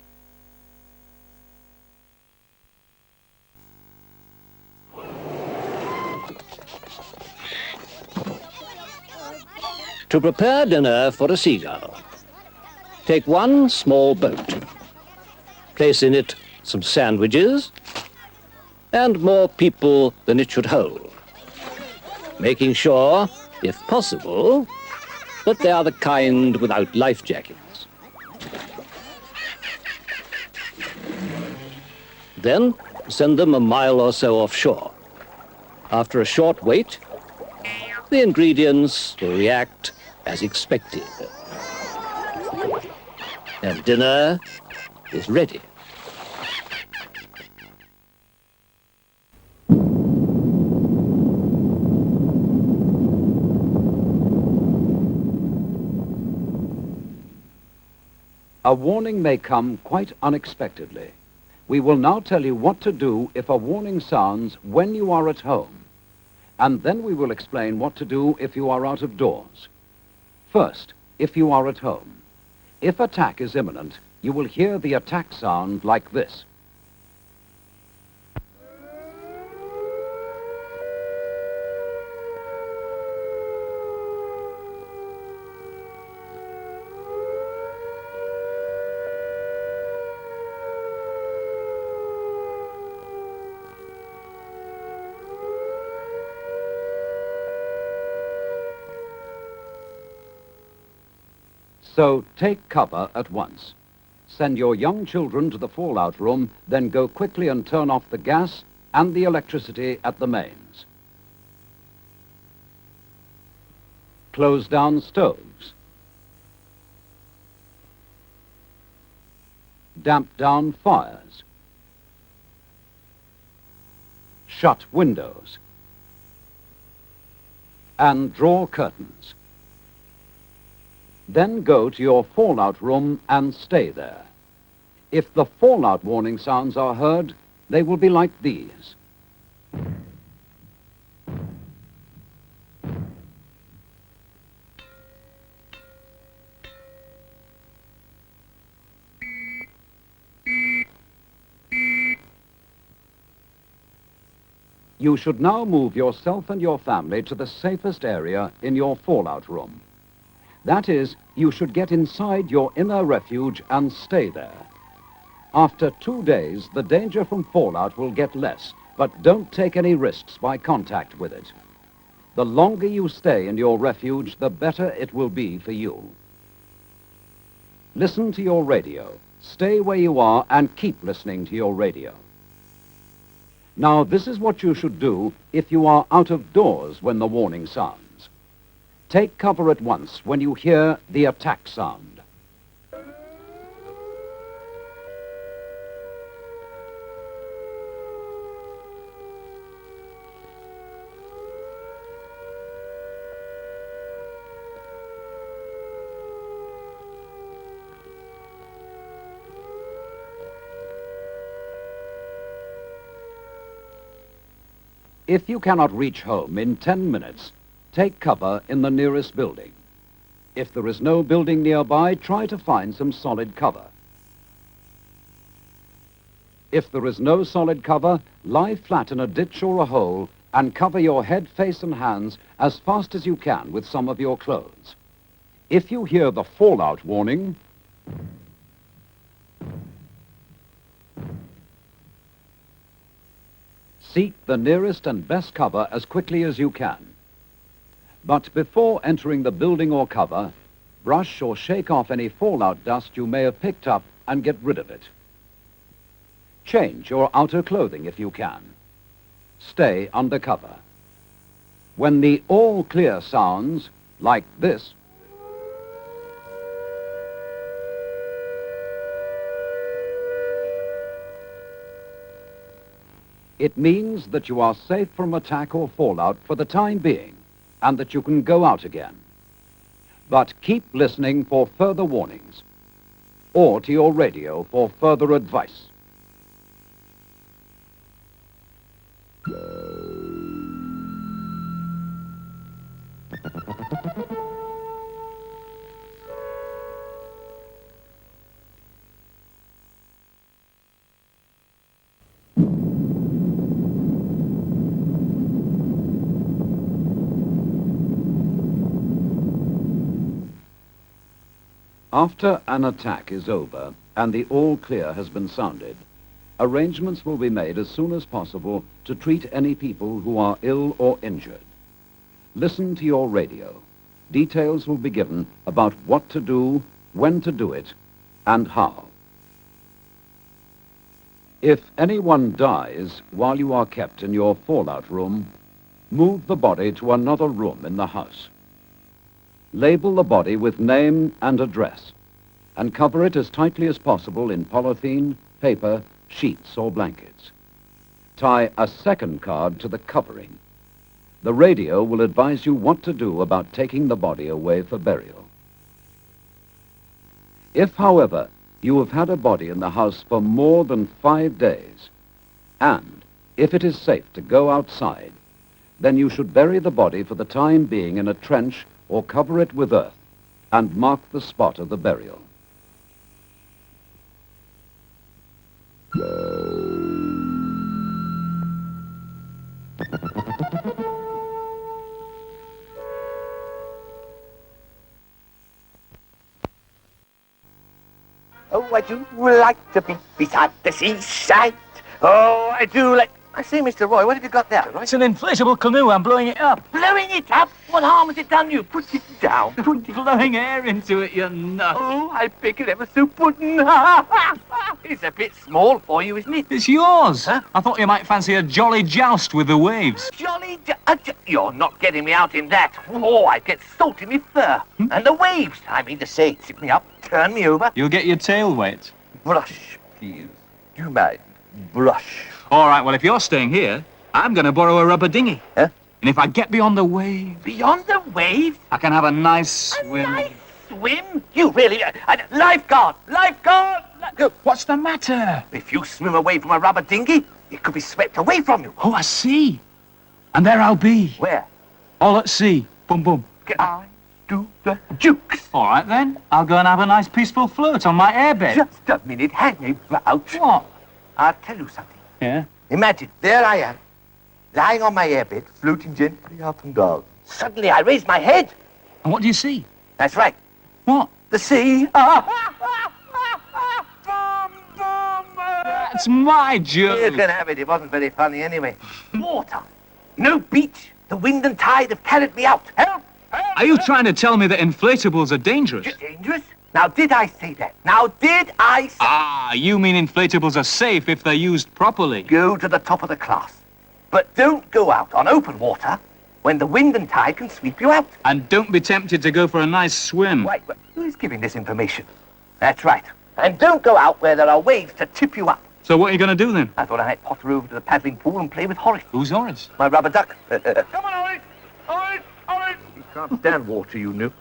To prepare dinner for a seagull, take one small boat. Place in it some sandwiches and more people than it should hold, making sure, if possible, that they are the kind without life jackets. Then send them a mile or so offshore. After a short wait, the ingredients will react as expected. And dinner is ready. A warning may come quite unexpectedly. We will now tell you what to do if a warning sounds when you are at home. And then we will explain what to do if you are out of doors. First, if you are at home. If attack is imminent, you will hear the attack sound like this. So take cover at once. Send your young children to the fallout room, then go quickly and turn off the gas and the electricity at the mains. Close down stoves. Damp down fires. Shut windows. And draw curtains. Then go to your fallout room and stay there. If the fallout warning sounds are heard, they will be like these. You should now move yourself and your family to the safest area in your fallout room. That is, you should get inside your inner refuge and stay there. After 2 days, the danger from fallout will get less, but don't take any risks by contact with it. The longer you stay in your refuge, the better it will be for you. Listen to your radio. Stay where you are and keep listening to your radio. Now, this is what you should do if you are out of doors when the warning sounds. Take cover at once when you hear the attack sound. If you cannot reach home in 10 minutes, take cover in the nearest building. If there is no building nearby, try to find some solid cover. If there is no solid cover, lie flat in a ditch or a hole and cover your head, face, and hands as fast as you can with some of your clothes. If you hear the fallout warning, Seek the nearest and best cover as quickly as you can. But before entering the building or cover, brush or shake off any fallout dust you may have picked up and get rid of it. Change your outer clothing if you can. Stay under cover. When the all clear sounds, like this, it means that you are safe from attack or fallout for the time being, and that you can go out again. But keep listening for further warnings, or to your radio for further advice. After an attack is over and the all clear has been sounded, arrangements will be made as soon as possible to treat any people who are ill or injured. Listen to your radio. Details will be given about what to do, when to do it, and how. If anyone dies while you are kept in your fallout room, move the body to another room in the house. Label the body with name and address, and cover it as tightly as possible in polythene, paper, sheets, or blankets. Tie a second card to the covering. The radio will advise you what to do about taking the body away for burial. If, however, you have had a body in the house for more than 5 days, and if it is safe to go outside, then you should bury the body for the time being in a trench or cover it with earth and mark the spot of the burial. Oh, I do like to be beside the seaside. Oh, I do like... I say, Mr. Roy, what have you got there, Roy? It's an inflatable canoe. I'm blowing it up. Blowing it up? What harm has it done you? Put it down. Blowing air into it, you nut. Oh, I beg it ever so puddin'. It's a bit small for you, isn't it? It's yours. Huh? I thought you might fancy a jolly joust with the waves. You're not getting me out in that. Oh, I get salt in my fur. And the waves, I mean to say, tip me up, turn me over. You'll get your tail wet. Brush, please. Do you mind? Brush. All right, well, if you're staying here, I'm going to borrow a rubber dinghy. Huh? And if I get beyond the wave... Beyond the wave? I can have a nice swim. A nice swim? You really... lifeguard! Lifeguard! What's the matter? If you swim away from a rubber dinghy, it could be swept away from you. Oh, I see. And there I'll be. Where? All at sea. Boom, boom. Can I do the jukes? All right, then. I'll go and have a nice peaceful float on my airbed. Just a minute. Hang about. What? I'll tell you something. Yeah? Imagine, there I am, lying on my airbed, floating gently up and down. Suddenly I raise my head. And what do you see? That's right. What? The sea. That's my joke. You can have it. It wasn't very funny anyway. Water. No beach. The wind and tide have carried me out. Help! Help! Are you trying to tell me that inflatables are dangerous? Dangerous? Now, did I say that? Now, did I say... Ah, you mean inflatables are safe if they're used properly. Go to the top of the class. But don't go out on open water when the wind and tide can sweep you out. And don't be tempted to go for a nice swim. Wait, but who's giving this information? That's right. And don't go out where there are waves to tip you up. So what are you going to do then? I thought I might potter over to the paddling pool and play with Horace. Who's Horace? My rubber duck. Come on, Horace! Horace! Horace! He can't stand water, you know.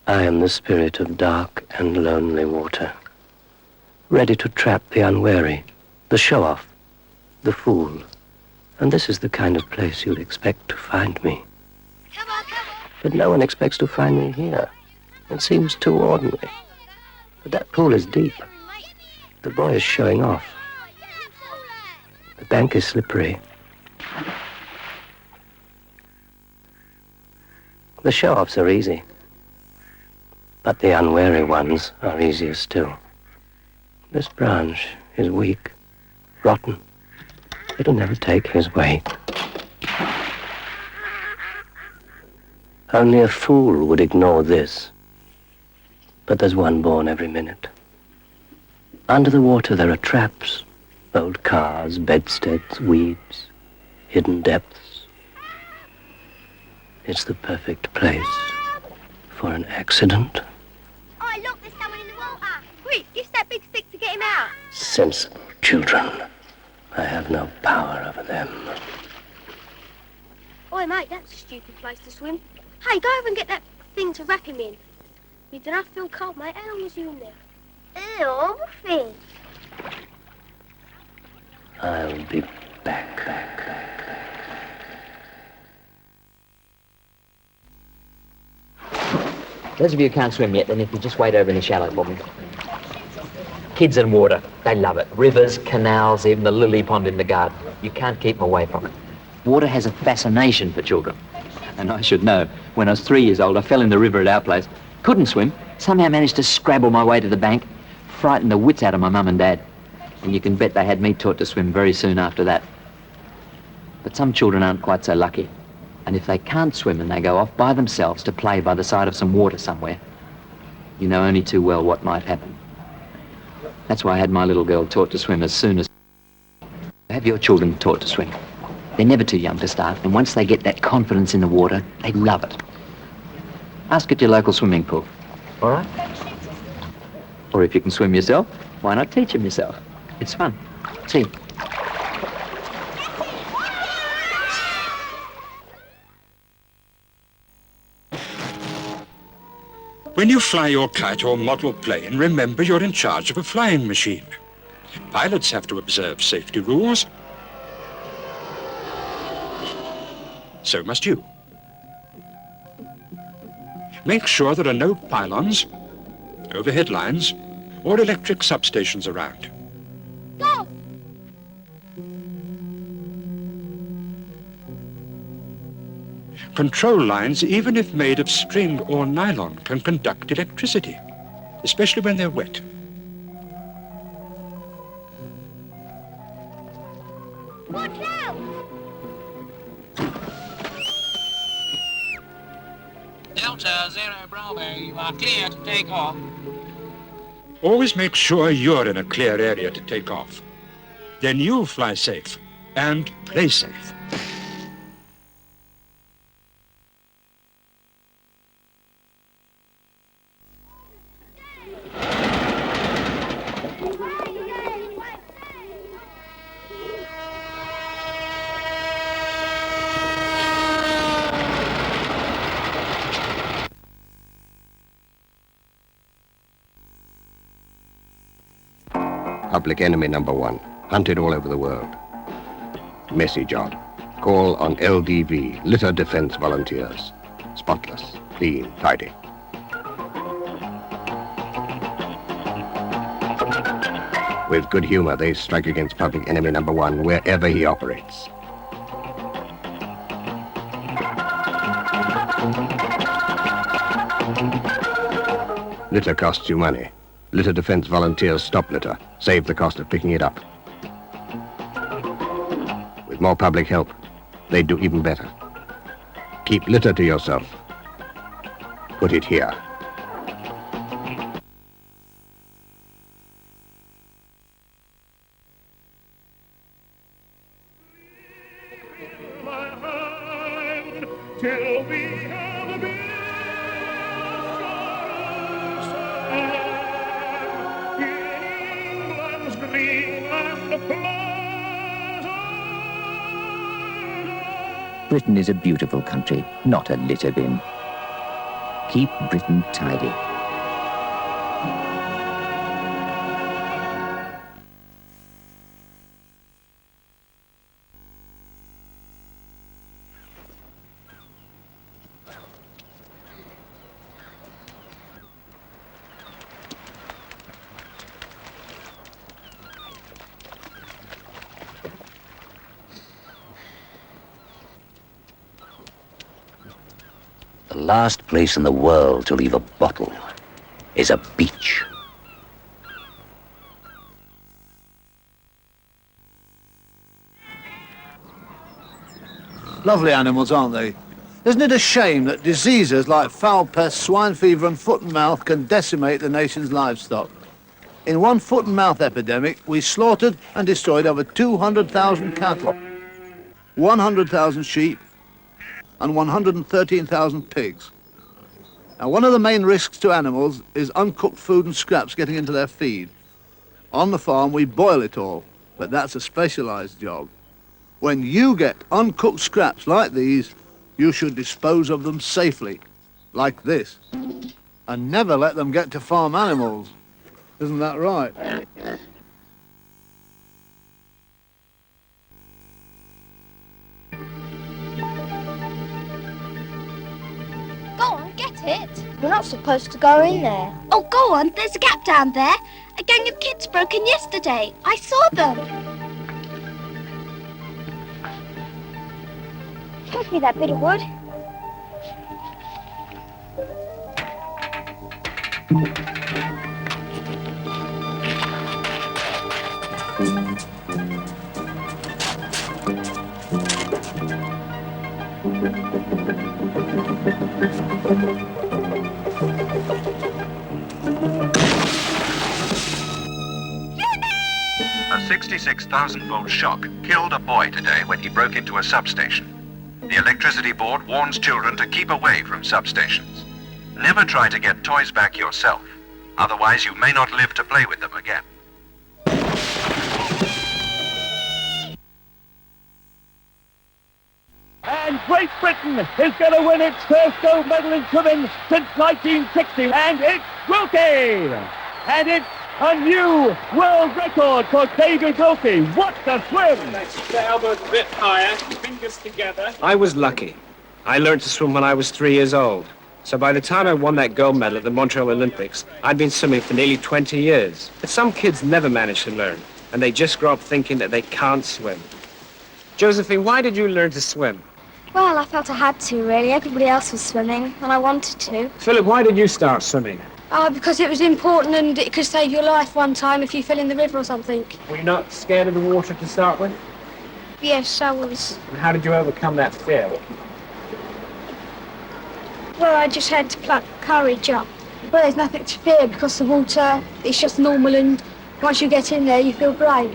I am the spirit of dark and lonely water, ready to trap the unwary, the show-off, the fool. And this is the kind of place you'd expect to find me. But no one expects to find me here. It seems too ordinary. But that pool is deep. The boy is showing off. The bank is slippery. The show-offs are easy. But the unwary ones are easier still. This branch is weak, rotten. It'll never take his weight. Only a fool would ignore this. But there's one born every minute. Under the water there are traps, old cars, bedsteads, weeds, hidden depths. It's the perfect place for an accident. Oh, look, there's someone in the water. Quick, use that big stick to get him out. Sensible children. I have no power over them. Oi, mate, that's a stupid place to swim. Hey, go over and get that thing to wrap him in. You do not feel cold, mate. How long was you in there? Ew, thing. I'll be back. Those of you who can't swim yet, then if you just wait over in the shallow for me. Kids and water, they love it. Rivers, canals, even the lily pond in the garden. You can't keep them away from it. Water has a fascination for children. And I should know. When I was 3 years old, I fell in the river at our place. Couldn't swim. Somehow managed to scrabble my way to the bank. Frightened the wits out of my mum and dad. And you can bet they had me taught to swim very soon after that. But some children aren't quite so lucky. And if they can't swim and they go off by themselves to play by the side of some water somewhere, you know only too well what might happen. That's why I had my little girl taught to swim as soon as... Have your children taught to swim. They're never too young to start, and once they get that confidence in the water, they love it. Ask at your local swimming pool, all right? Or if you can swim yourself, why not teach them yourself? It's fun. See? When you fly your kite or model plane, remember you're in charge of a flying machine. Pilots have to observe safety rules. So must you. Make sure there are no pylons, overhead lines, or electric substations around. Go! Control lines, even if made of string or nylon, can conduct electricity, especially when they're wet. Watch out! Delta Zero Bravo, you are clear to take off. Always make sure you're in a clear area to take off. Then you'll fly safe and play safe. Public enemy number 1. Hunted all over the world. Messy job. Call on LDV, Litter Defense Volunteers. Spotless, clean, tidy. With good humor, they strike against public enemy number 1 wherever he operates. Litter costs you money. Litter Defense Volunteers stop litter, save the cost of picking it up. With more public help, they'd do even better. Keep litter to yourself. Put it here. Till we have been England's green and Britain is a beautiful country, not a litter bin. Keep Britain tidy. The last place in the world to leave a bottle is a beach. Lovely animals, aren't they? Isn't it a shame that diseases like foul pests, swine fever and foot and mouth can decimate the nation's livestock? In one foot and mouth epidemic, we slaughtered and destroyed over 200,000 cattle, 100,000 sheep, and 113,000 pigs. Now, one of the main risks to animals is uncooked food and scraps getting into their feed. On the farm, we boil it all, but that's a specialised job. When you get uncooked scraps like these, you should dispose of them safely, like this, and never let them get to farm animals. Isn't that right? Go on, get it. We're not supposed to go in there. Oh, go on. There's a gap down there. A gang of kids broke in yesterday. I saw them. Pass me that bit of wood. A 66,000-volt shock killed a boy today when he broke into a substation. The electricity board warns children to keep away from substations. Never try to get toys back yourself. Otherwise, you may not live to play with them again. And Great Britain is going to win its first gold medal in swimming since 1960, and it's Wilkie! And it's a new world record for David Wilkie. What a swim! The elbows a bit higher, fingers together. I was lucky. I learned to swim when I was 3 years old. So by the time I won that gold medal at the Montreal Olympics, I'd been swimming for nearly 20 years. But some kids never manage to learn, and they just grow up thinking that they can't swim. Josephine, why did you learn to swim? Well, I felt I had to, really. Everybody else was swimming, and I wanted to. Philip, why did you start swimming? Because it was important and it could save your life one time if you fell in the river or something. Were you not scared of the water to start with? Yes, I was. And how did you overcome that fear? Well, I just had to pluck courage up. Well, there's nothing to fear because the water is just normal, and once you get in there, you feel great.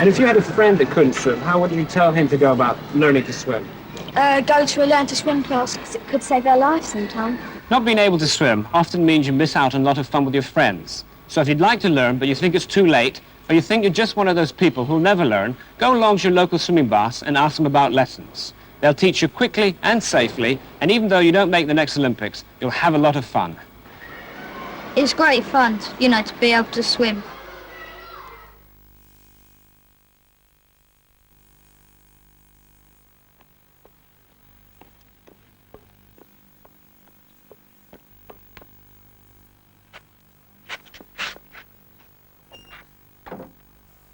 And if you had a friend that couldn't swim, how would you tell him to go about learning to swim? Go to a learn to swim class, because it could save their life sometime. Not being able to swim often means you miss out on a lot of fun with your friends. So if you'd like to learn, but you think it's too late, or you think you're just one of those people who'll never learn, go along to your local swimming baths and ask them about lessons. They'll teach you quickly and safely, and even though you don't make the next Olympics, you'll have a lot of fun. It's great fun, you know, to be able to swim.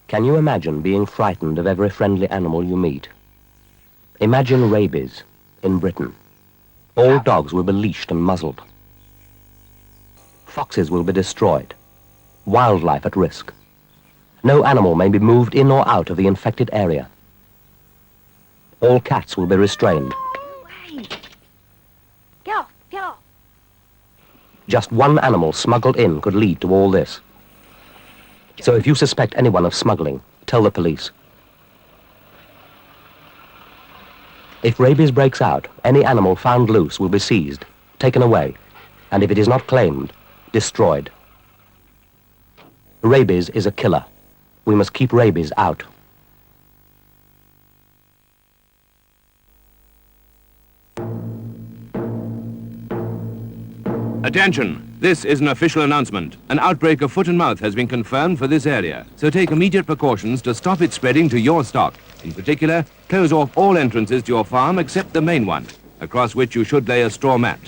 Can you imagine being frightened of every friendly animal you meet? Imagine rabies in Britain. All dogs will be leashed and muzzled. Foxes will be destroyed. Wildlife at risk. No animal may be moved in or out of the infected area. All cats will be restrained. Hey! Get off, get off! Just one animal smuggled in could lead to all this. So if you suspect anyone of smuggling, tell the police. If rabies breaks out, any animal found loose will be seized, taken away, and if it is not claimed, destroyed. Rabies is a killer. We must keep rabies out. Attention! This is an official announcement. An outbreak of foot and mouth has been confirmed for this area, so take immediate precautions to stop it spreading to your stock. In particular, close off all entrances to your farm except the main one, across which you should lay a straw mat.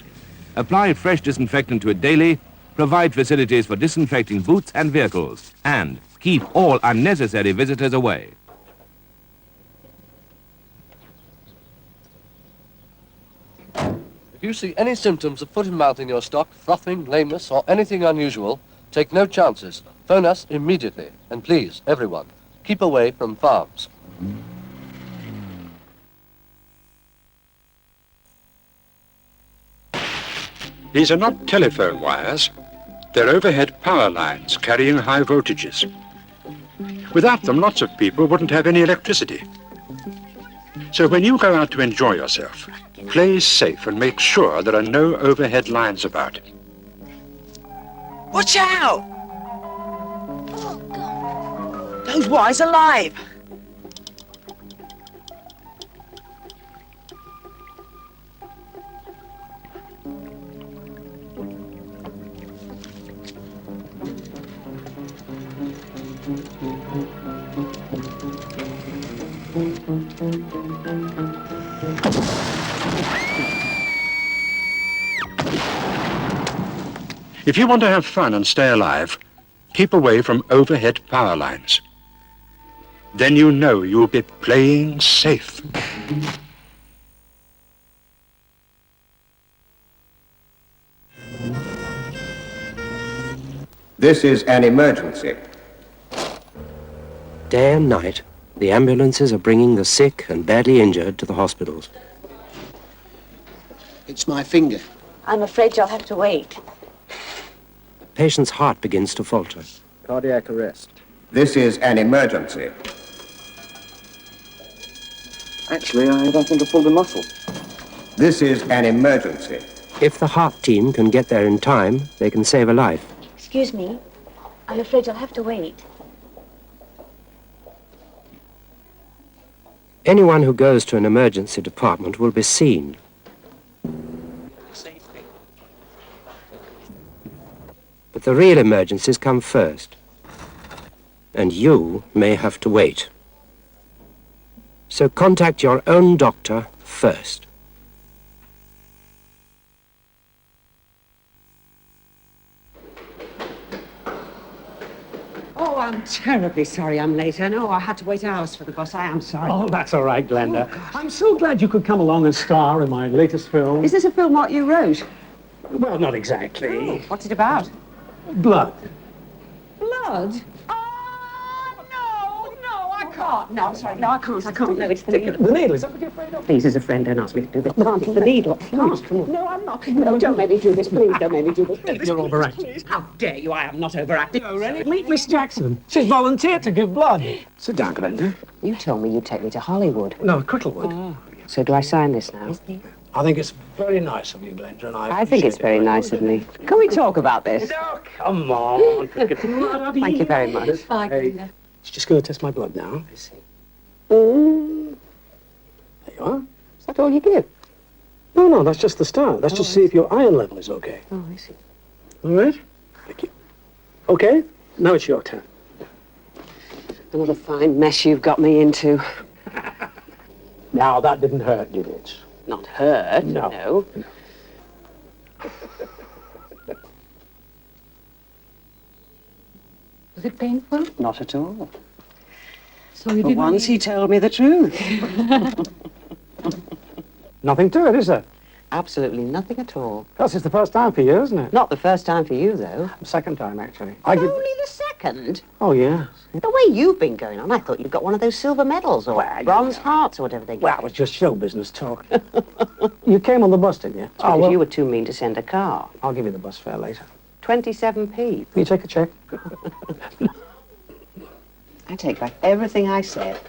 Apply fresh disinfectant to it daily, provide facilities for disinfecting boots and vehicles, and keep all unnecessary visitors away. If you see any symptoms of foot and mouth in your stock, frothing, lameness, or anything unusual, take no chances. Phone us immediately. And please, everyone, Keep away from farms. These are not telephone wires. They're overhead power lines carrying high voltages. Without them, lots of people wouldn't have any electricity. So when you go out to enjoy yourself, play safe and make sure there are no overhead lines about. Watch out! Oh, God. Those wires are live. If you want to have fun and stay alive, keep away from overhead power lines. Then you know you'll be playing safe. This is an emergency. Day and night, the ambulances are bringing the sick and badly injured to the hospitals. It's my finger. I'm afraid you'll have to wait. The patient's heart begins to falter. Cardiac arrest. This is an emergency. Actually, I don't think I pulled a muscle. This is an emergency. If the heart team can get there in time, they can save a life. Excuse me. I'm afraid you'll have to wait. Anyone who goes to an emergency department will be seen. But the real emergencies come first. And you may have to wait. So contact your own doctor first. Oh, I'm terribly sorry I'm late. I know I had to wait hours for the bus. I am sorry. Oh, that's all right, Glenda. I'm so glad you could come along and star in my latest film. Is this a film what you wrote? Well, not exactly. Oh, what's it about? Blood. Blood? I can't. No, I'm sorry. No, I can't. No, it's the needle. The needle, is that what you're afraid of? Please, as a friend, don't ask me to do this. Auntie, the needle. Please, come on. No, I'm not. No, don't make me do this. Please, don't make me do this. You're overacting. Please. How dare you? I am not overacting. Oh, really? Meet Miss Jackson. She's volunteered to give blood. Sit down, Glenda. You told me you'd take me to Hollywood. No, Cricklewood. Oh. So do I sign this now? I think it's very nice of you, Glenda, and I think it's very nice of me. Can we talk about this? No, come on. Thank you very much. Bye, Glenda. She's just going to test my blood now. I see. There you are. Is that all you give? No, that's just the start. That's just to see if your iron level is okay. Oh, I see. All right? Thank you. Okay, now it's your turn. Another fine mess you've got me into. Now, that didn't hurt, did it? Not hurt, No. no. Was it painful? Not at all. So you For didn't... once he told me the truth. Nothing to it, is there? Absolutely nothing at all. Because it's the first time for you, isn't it? Not the first time for you, though. Second time, actually. Only the second? Oh, yeah. The way you've been going on, I thought you'd got one of those silver medals or bronze hearts or whatever they get. Well, it was just show business talk. You came on the bus, didn't you? It's because you were too mean to send a car. I'll give you the bus fare later. 27p. Can you take a check? I take back everything I said.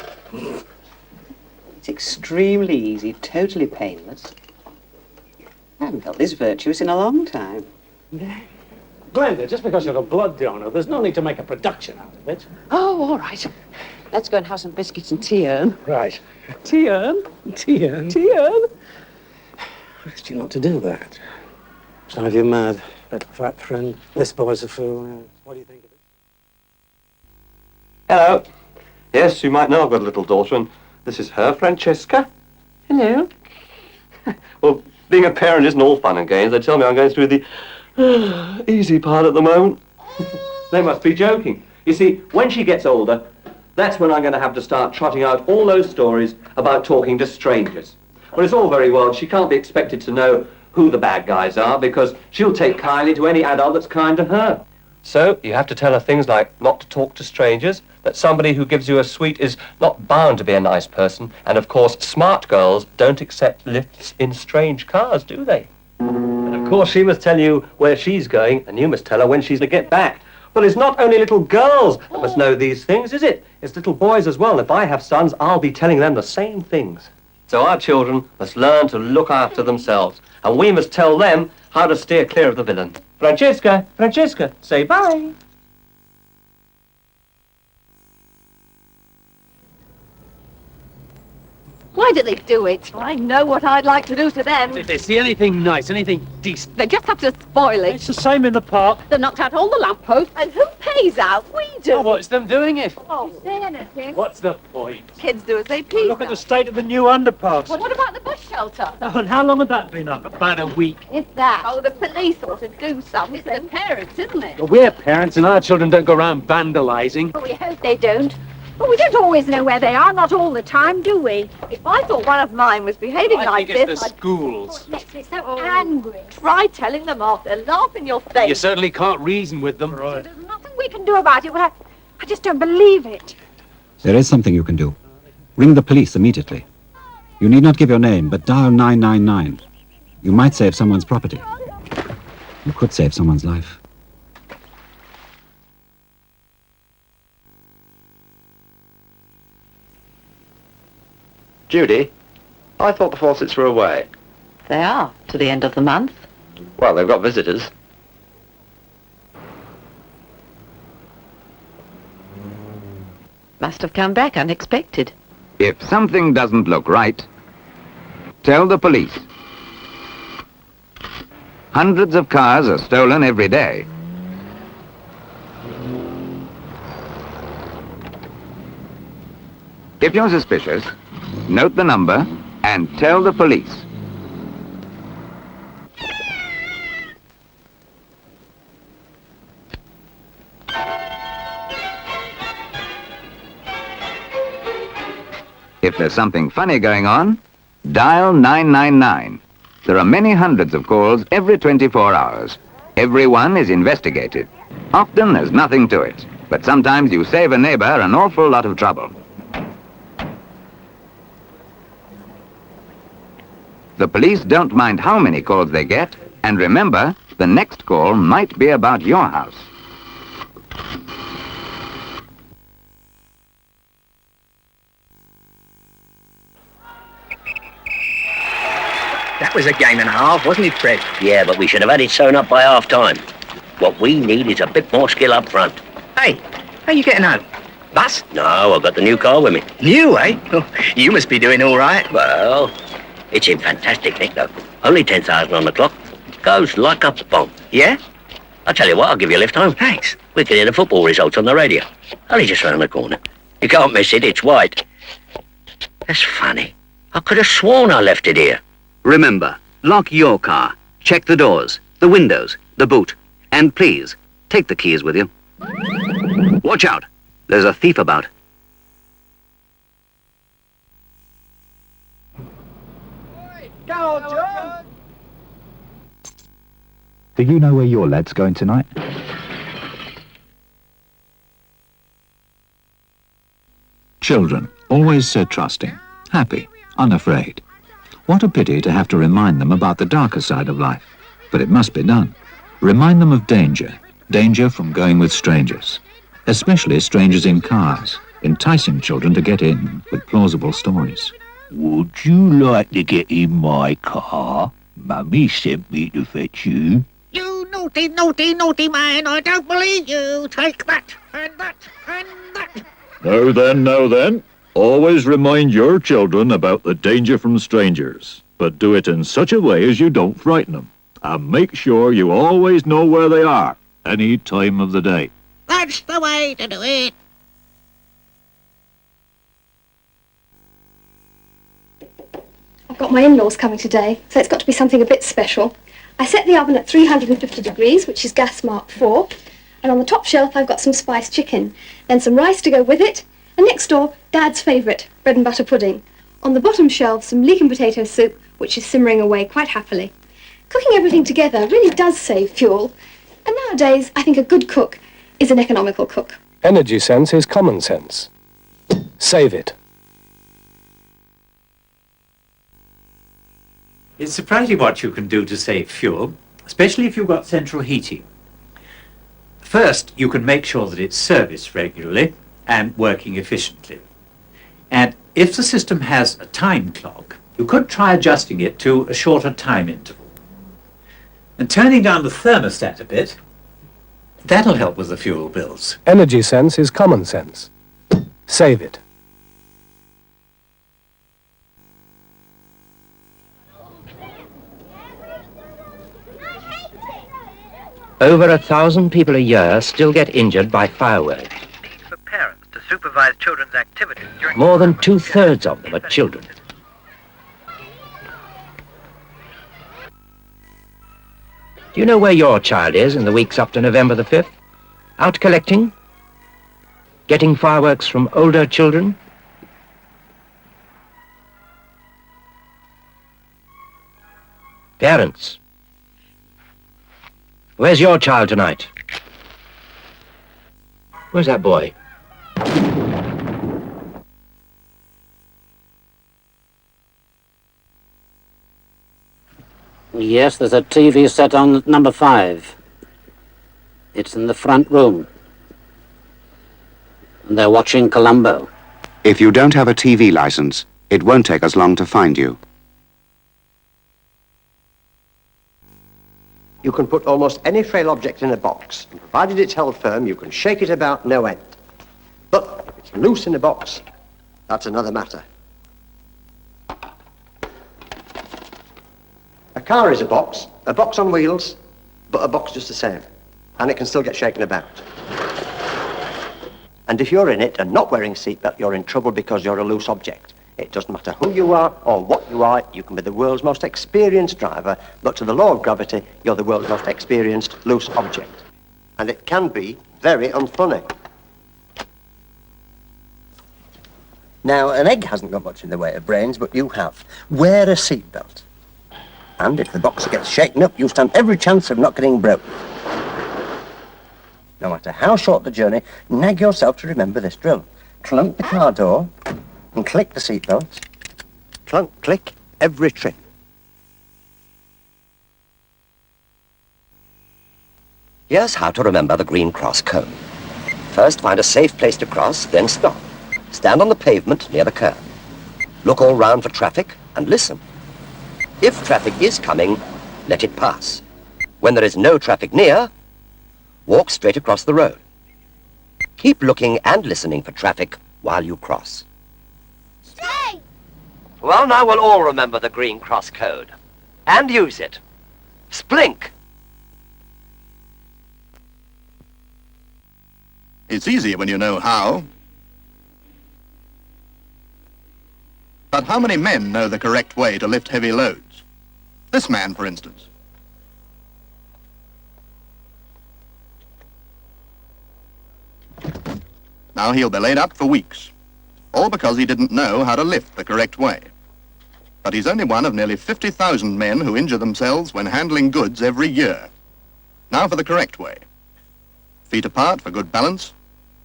It's extremely easy, totally painless. I haven't felt this virtuous in a long time. Glenda, just because you're a blood donor, there's no need to make a production out of it. Oh, all right. Let's go and have some biscuits and tea urn. Right. Tea urn? Tea urn? Tea urn? I asked you not to do that. Some of you mad. That fat friend. This boy's a fool. What do you think of it? Hello. Yes, you might know I've got a little daughter, and this is her, Francesca. Hello. Well, being a parent isn't all fun and games. They tell me I'm going through the easy part at the moment. They must be joking. You see, when she gets older, that's when I'm going to have to start trotting out all those stories about talking to strangers. Well, it's all very well. She can't be expected to know who the bad guys are because she'll take kindly to any adult that's kind to her. So you have to tell her things like not to talk to strangers, that somebody who gives you a sweet is not bound to be a nice person, and of course smart girls don't accept lifts in strange cars, do they? And of course she must tell you where she's going, and you must tell her when she's to get back. Well, it's not only little girls that must know these things, is it? It's little boys as well. If I have sons, I'll be telling them the same things. So our children must learn to look after themselves, and we must tell them how to steer clear of the villain. Francesca, say bye. Why do they do it? I know what I'd like to do to them. If they see anything nice, anything decent, They just have to spoil it. it's the same in the park. They knocked out all the lampposts. And who pays out? We do. Oh, well, it's them doing it. Oh, say anything. What's the point? Kids do as they please. Look at the state of the new underpass. What about the bus shelter? Oh, and how long had that been up? About a week. It's that. Oh, the police ought to do something. It's the parents, isn't it? Well, we're parents and our children don't go around vandalising. Well, we hope they don't. But we don't always know where they are, not all the time, do we? If I thought one of mine was behaving I like think it's this, the schools. It makes me so angry. Try telling them off. They'll laugh in your face. You certainly can't reason with them. There's nothing we can do about it, but I just don't believe it. There is something you can do. Ring the police immediately. You need not give your name, but dial 999. You might save someone's property. You could save someone's life. Judy, I thought the Fawcett's were away. They are, to the end of the month. Well, they've got visitors. Must have come back unexpected. If something doesn't look right, tell the police. Hundreds of cars are stolen every day. If you're suspicious, note the number and tell the police. If there's something funny going on, dial 999. There are many hundreds of calls every 24 hours. Every one is investigated. Often there's nothing to it, but sometimes you save a neighbor an awful lot of trouble. The police don't mind how many calls they get, and remember, the next call might be about your house. That was a game and a half, wasn't it, Fred? Yeah, but we should have had it sewn up by half-time. What we need is a bit more skill up front. Hey, how you getting home? Bus? No, I've got the new car with me. New, eh? Oh, you must be doing all right. Well, it's in fantastic nick, though. Only 10,000 on the clock. Goes like a bomb. Yeah? I'll tell you what, I'll give you a lift home. Thanks. We can hear the football results on the radio. Only just round the corner. You can't miss it, it's white. That's funny. I could have sworn I left it here. Remember, lock your car. Check the doors, the windows, the boot. And please, take the keys with you. Watch out. There's a thief about. Go on, John. Do you know where your lad's going tonight? Children, always so trusting, happy, unafraid. What a pity to have to remind them about the darker side of life. But it must be done. Remind them of danger. Danger from going with strangers. Especially strangers in cars, enticing children to get in with plausible stories. Would you like to get in my car? Mummy sent me to fetch you. You naughty, naughty, naughty man, I don't believe you. Take that, and that, and that. Now then. Always remind your children about the danger from strangers, but do it in such a way as you don't frighten them. And make sure you always know where they are, any time of the day. That's the way to do it. I've got my in-laws coming today, so it's got to be something a bit special. I set the oven at 350 degrees, which is gas mark 4, and on the top shelf I've got some spiced chicken, then some rice to go with it, and next door, Dad's favourite, bread and butter pudding. On the bottom shelf, some leek and potato soup, which is simmering away quite happily. Cooking everything together really does save fuel. And nowadays, I think a good cook is an economical cook. Energy sense is common sense. Save it. It's surprising what you can do to save fuel, especially if you've got central heating. First, you can make sure that it's serviced regularly and working efficiently. And if the system has a time clock, you could try adjusting it to a shorter time interval. And turning down the thermostat a bit, that'll help with the fuel bills. Energy sense is common sense. Save it. Over 1,000 people a year still get injured by fireworks. For parents to supervise children's activities during... More than 2/3 of them are children. Do you know where your child is in the weeks up to November the 5th? Out collecting? Getting fireworks from older children? Parents, where's your child tonight? Where's that boy? Yes, there's a TV set on at number 5. It's in the front room. And they're watching Columbo. If you don't have a TV license, it won't take us long to find you. You can put almost any frail object in a box, and provided it's held firm, you can shake it about no end. But if it's loose in a box, that's another matter. A car is a box on wheels, but a box just the same, and it can still get shaken about. And if you're in it and not wearing a seatbelt, you're in trouble because you're a loose object. It doesn't matter who you are or what you are, you can be the world's most experienced driver, but to the law of gravity, you're the world's most experienced loose object. And it can be very unfunny. Now, an egg hasn't got much in the way of brains, but you have. Wear a seatbelt. And if the box gets shaken up, you stand every chance of not getting broke. No matter how short the journey, nag yourself to remember this drill. Clunk the car door and click the seatbelts. Clunk, click, every trip. Here's how to remember the Green Cross code. First, find a safe place to cross, then stop. Stand on the pavement near the curb. Look all round for traffic and listen. If traffic is coming, let it pass. When there is no traffic near, walk straight across the road. Keep looking and listening for traffic while you cross. Stay! Well, now we'll all remember the Green Cross code. And use it. Splink! It's easy when you know how. But how many men know the correct way to lift heavy loads? This man, for instance. Now he'll be laid up for weeks, all because he didn't know how to lift the correct way. But he's only one of nearly 50,000 men who injure themselves when handling goods every year. Now for the correct way. Feet apart for good balance,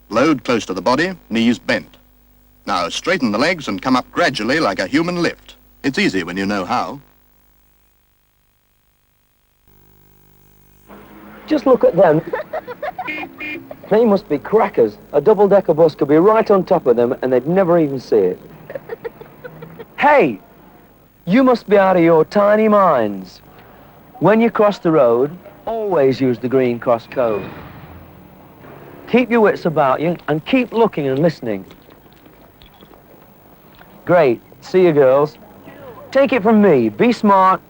load close to the body, knees bent. Now straighten the legs and come up gradually like a human lift. It's easy when you know how. Just look at them. They must be crackers. A double-decker bus could be right on top of them and they'd never even see it. Hey, you must be out of your tiny minds. When you cross the road, always use the Green Cross code. Keep your wits about you and keep looking and listening. Great. See you, girls. Take it from me. Be smart.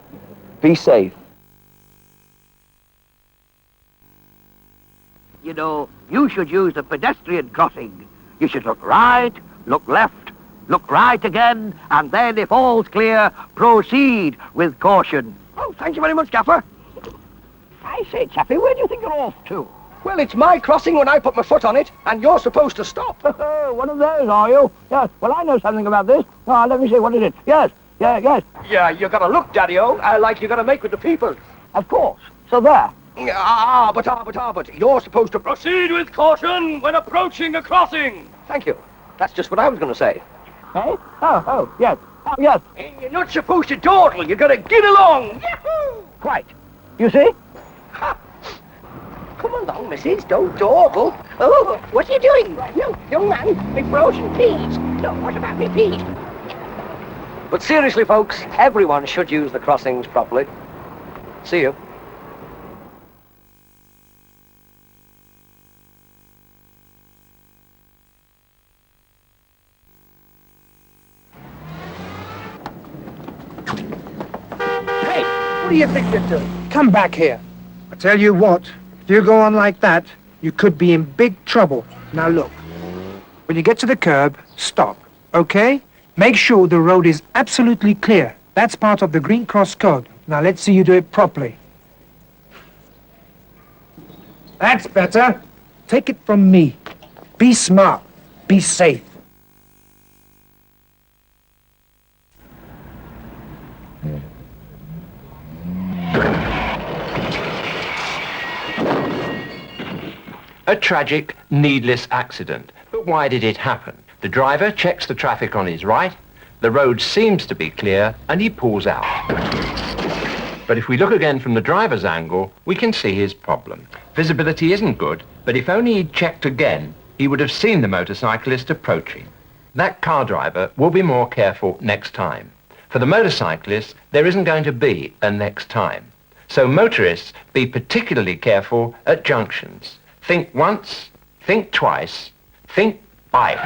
Be safe. You know, you should use the pedestrian crossing. You should look right, look left, look right again, and then, if all's clear, proceed with caution. Oh, thank you very much, Gaffer. I say, Chappie, where do you think you're off to? Well, it's my crossing when I put my foot on it, and you're supposed to stop. One of those, are you? Yes. Well, I know something about this. Oh, let me see, what is it? Yes, yes. Yeah, you gotta look, Daddy-O, like you gotta make with the people. Of course. So there. But you're supposed to proceed with caution when approaching a crossing. Thank you. That's just what I was going to say. Eh? Oh, yes. Oh, yes. And you're not supposed to dawdle. You've got to get along. Yahoo! Quite. You see? Ha. Come along, Mrs. Don't dawdle. Oh, what are you doing? No, young man, my frozen peas. No, what about me peas? But seriously, folks, everyone should use the crossings properly. See you. Hey, what do you think you're doing? Come back here. I tell you what, if you go on like that, you could be in big trouble. Now look, when you get to the curb, stop, okay? Make sure the road is absolutely clear. That's part of the Green Cross Code. Now let's see you do it properly. That's better. Take it from me. Be smart. Be safe. A tragic, needless accident. But why did it happen? The driver checks the traffic on his right, the road seems to be clear, and he pulls out. But if we look again from the driver's angle, we can see his problem. Visibility isn't good, but if only he'd checked again, he would have seen the motorcyclist approaching. That car driver will be more careful next time. For the motorcyclist, there isn't going to be a next time. So motorists, be particularly careful at junctions. Think once, think twice, think bike.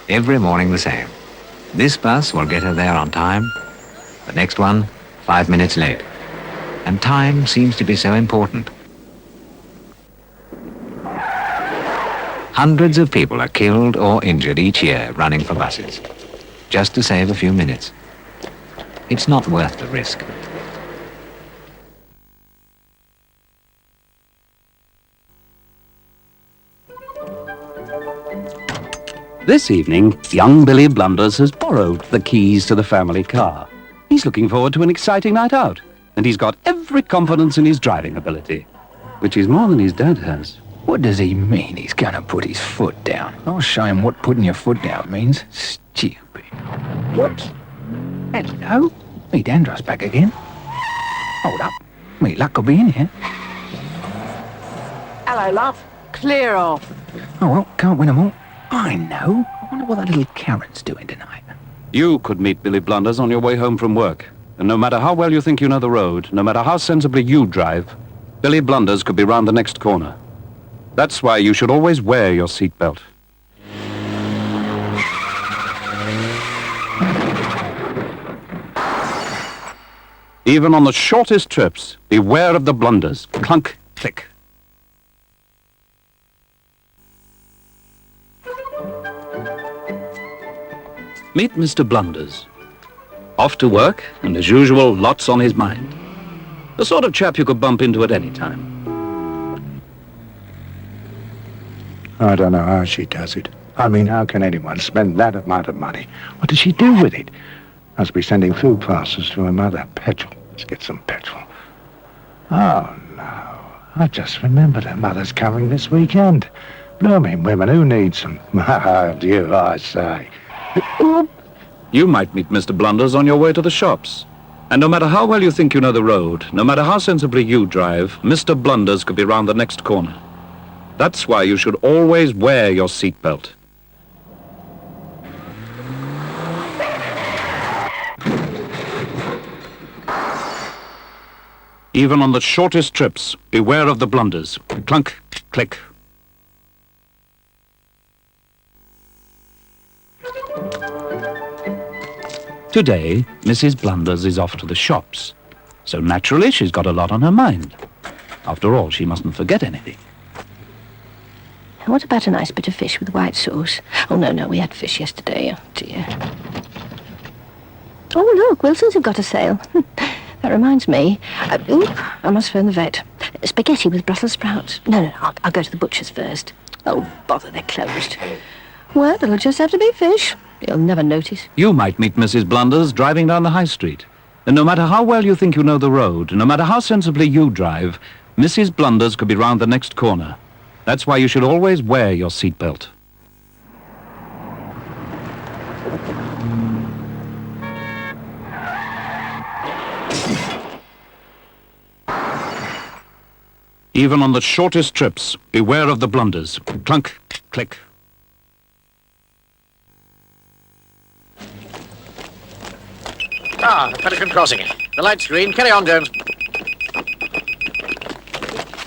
Every morning the same. This bus will get her there on time. The next one, 5 minutes late. And time seems to be so important. Hundreds of people are killed or injured each year running for buses, just to save a few minutes. It's not worth the risk. This evening, young Billy Blunders has borrowed the keys to the family car. He's looking forward to an exciting night out, and he's got every confidence in his driving ability, which is more than his dad has. What does he mean he's gonna put his foot down? I'll show him what putting your foot down means. Stupid. What? Hello? Me Dandros back again. Hold up. Me luck will be in here. Hello, love. Clear off. Oh, well, can't win 'em all. I know. I wonder what that little Karen's doing tonight. You could meet Billy Blunders on your way home from work, and no matter how well you think you know the road, no matter how sensibly you drive, Billy Blunders could be round the next corner. That's why you should always wear your seatbelt. Even on the shortest trips, beware of the blunders. Clunk, click. Meet Mr. Blunders. Off to work, and as usual, lots on his mind. The sort of chap you could bump into at any time. I don't know how she does it. I mean, how can anyone spend that amount of money? What does she do with it? Must be sending food parcels to her mother. Petrol. Let's get some petrol. Oh, no. I just remembered her mother's coming this weekend. Blooming women, who needs them? Oh, you, I say. You might meet Mr. Blunders on your way to the shops. And no matter how well you think you know the road, no matter how sensibly you drive, Mr. Blunders could be round the next corner. That's why you should always wear your seatbelt. Even on the shortest trips, beware of the blunders. Clunk, click. Today, Mrs. Blunders is off to the shops. So naturally, she's got a lot on her mind. After all, she mustn't forget anything. What about a nice bit of fish with white sauce? Oh, no, we had fish yesterday. Oh, dear. Oh, look, Wilson's have got a sale. That reminds me. I must phone the vet. Spaghetti with Brussels sprouts. No, I'll go to the butcher's first. Oh, bother, they're closed. Well, it'll just have to be fish. You'll never notice. You might meet Mrs. Blunders driving down the high street. And no matter how well you think you know the road, no matter how sensibly you drive, Mrs. Blunders could be round the next corner. That's why you should always wear your seatbelt. Even on the shortest trips, beware of the blunders. Clunk, click. Ah, the Pelican Crossing. The light's green. Carry on, Jones.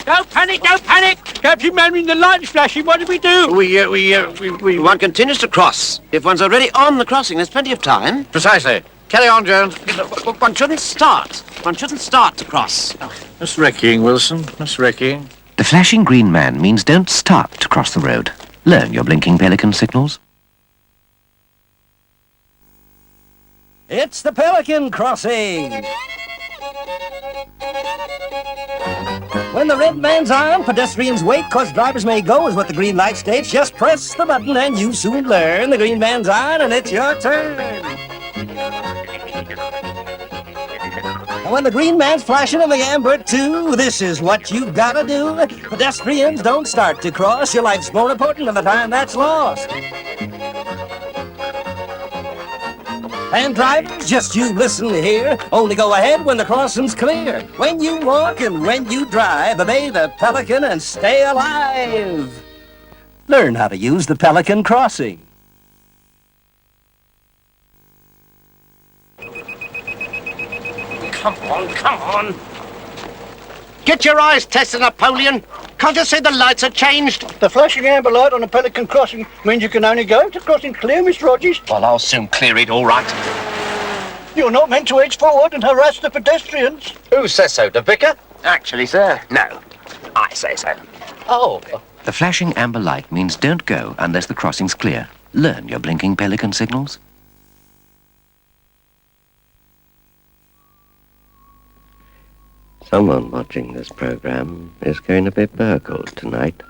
Don't panic, don't panic! Captain Manning, the light's flashing. What do we do? One continues to cross. If one's already on the crossing, there's plenty of time. Precisely. Carry on, Jones. One shouldn't start. One shouldn't start to cross. That's wrecking, Wilson. That's wrecking. The flashing green man means don't start to cross the road. Learn your blinking pelican signals. It's the Pelican Crossing! When the red man's on, pedestrians wait, 'cause drivers may go, is what the green light states. Just press the button and you soon learn. The green man's on and it's your turn. And when the green man's flashing in the amber too, this is what you've gotta do. Pedestrians don't start to cross. Your life's more important than the time that's lost. And drivers, just you listen here. Only go ahead when the crossing's clear. When you walk and when you drive, obey the Pelican and stay alive. Learn how to use the Pelican Crossing. Come on, come on. Get your eyes tested, Napoleon. Can't you see the lights are changed? The flashing amber light on the Pelican Crossing means you can only go if the crossing clear, Miss Rogers. Well, I'll soon clear it, all right. You're not meant to edge forward and harass the pedestrians. Who says so, the vicar? Actually, sir, no. I say so. Oh. The flashing amber light means don't go unless the crossing's clear. Learn your blinking pelican signals. Someone watching this program is going to be burgled tonight.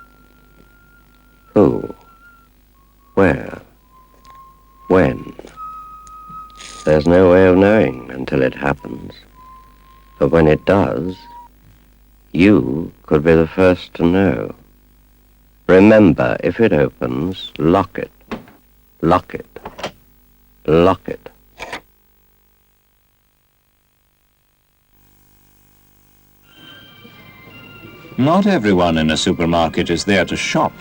Who? Where? When? There's no way of knowing until it happens. But when it does, you could be the first to know. Remember, if it opens, lock it. Lock it. Lock it. Not everyone in a supermarket is there to shop.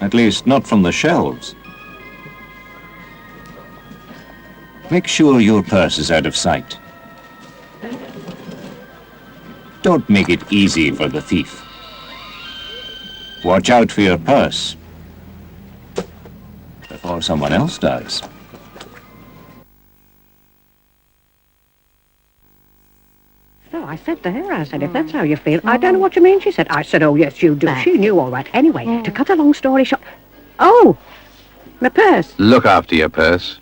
At least, not from the shelves. Make sure your purse is out of sight. Don't make it easy for the thief. Watch out for your purse before someone else does. So I said to her, I said, if that's how you feel, I don't know what you mean. She said, I said, oh, yes, you do. She knew all right. Anyway, to cut a long story short... Oh, my purse. Look after your purse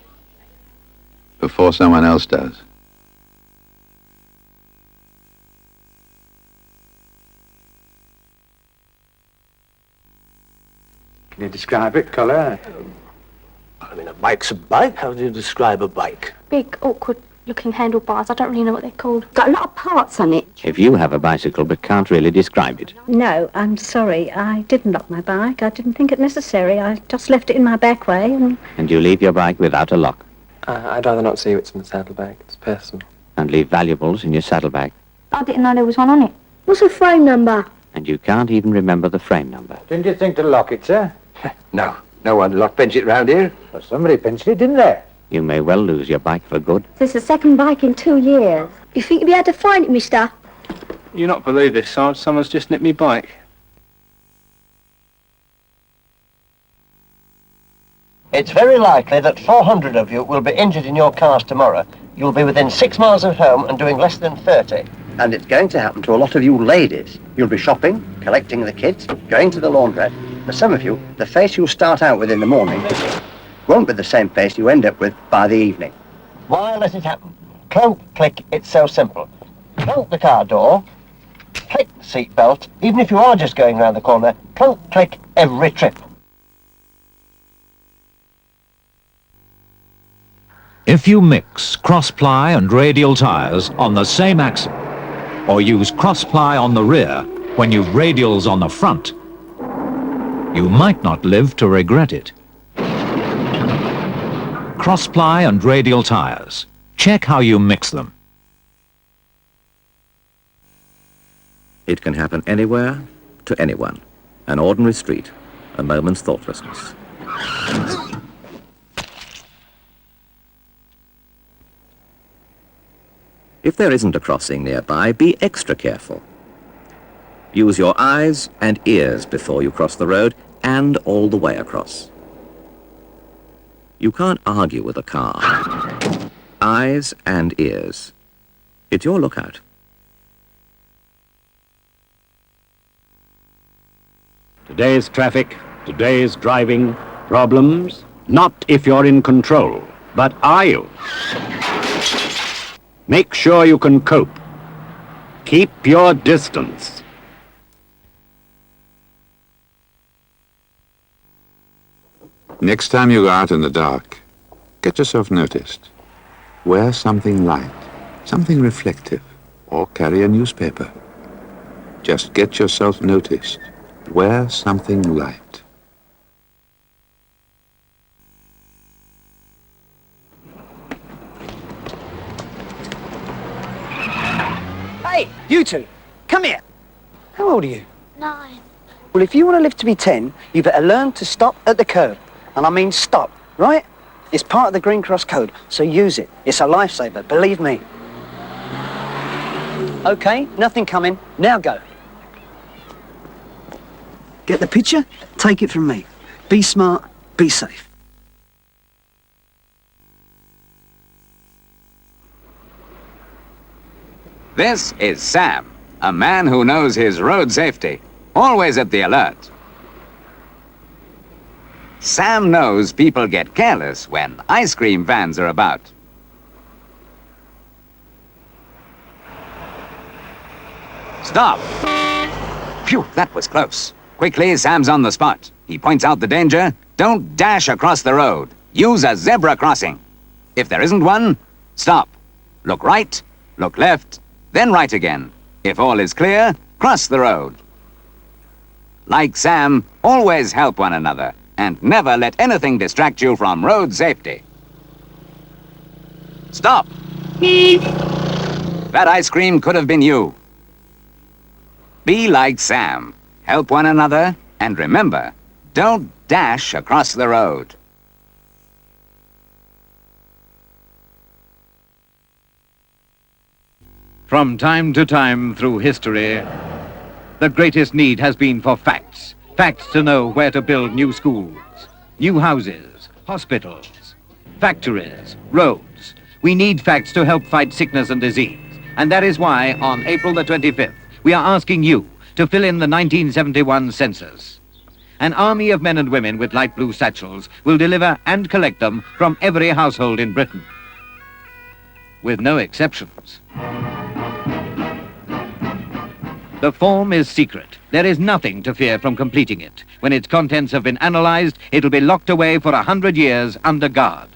before someone else does. Can you describe it, colour? I mean, a bike's a bike. How do you describe a bike? Big, awkward-looking handlebars. I don't really know what they're called. Got a lot of parts on it. If you have a bicycle but can't really describe it. No, I'm sorry. I didn't lock my bike. I didn't think it necessary. I just left it in my back way and... And you leave your bike without a lock. I'd rather not see what's in the saddlebag. It's personal. And leave valuables in your saddlebag. I didn't know there was one on it. What's the frame number? And you can't even remember the frame number. Didn't you think to lock it, sir? No. No one lock pinched it round here. Well, somebody pinched it, didn't they? You may well lose your bike for good. This is the second bike in 2 years. You think you'll be able to find it, mister? You'll not believe this, Sarge. Someone's just nicked me bike. It's very likely that 400 of you will be injured in your cars tomorrow. You'll be within 6 miles of home and doing less than 30. And it's going to happen to a lot of you ladies. You'll be shopping, collecting the kids, going to the laundrette. For some of you, the face you'll start out with in the morning won't be the same face you end up with by the evening. Why let it happen? Clunk, click, it's so simple. Clunk the car door, click the seat belt, even if you are just going round the corner. Clunk, click every trip. If you mix cross-ply and radial tyres on the same axle, or use cross-ply on the rear when you've radials on the front, you might not live to regret it. Cross-ply and radial tyres. Check how you mix them. It can happen anywhere, to anyone. An ordinary street, a moment's thoughtlessness. If there isn't a crossing nearby, be extra careful. Use your eyes and ears before you cross the road and all the way across. You can't argue with a car. Eyes and ears. It's your lookout. Today's traffic, today's driving problems, not if you're in control, but are you? Make sure you can cope. Keep your distance. Next time you go out in the dark, get yourself noticed. Wear something light, something reflective, or carry a newspaper. Just get yourself noticed. Wear something light. Hey, you two, come here. How old are you? 9. Well, if you want to live to be 10, you better learn to stop at the curb. And I mean stop, right? It's part of the Green Cross Code, so use it. It's a lifesaver, believe me. Okay, nothing coming. Now go. Get the picture? Take it from me. Be smart, be safe. This is Sam, a man who knows his road safety, always at the alert. Sam knows people get careless when ice cream vans are about. Stop! Phew, that was close. Quickly, Sam's on the spot. He points out the danger. Don't dash across the road. Use a zebra crossing. If there isn't one, stop. Look right, look left, then right again. If all is clear, cross the road. Like Sam, always help one another, and never let anything distract you from road safety. Stop! That ice cream could have been you. Be like Sam. Help one another, and remember, don't dash across the road. From time to time through history, the greatest need has been for facts. Facts to know where to build new schools, new houses, hospitals, factories, roads. We need facts to help fight sickness and disease. And that is why, on April the 25th, we are asking you to fill in the 1971 census. An army of men and women with light blue satchels will deliver and collect them from every household in Britain, with no exceptions. The form is secret. There is nothing to fear from completing it. When its contents have been analyzed, it'll be locked away for 100 years under guard.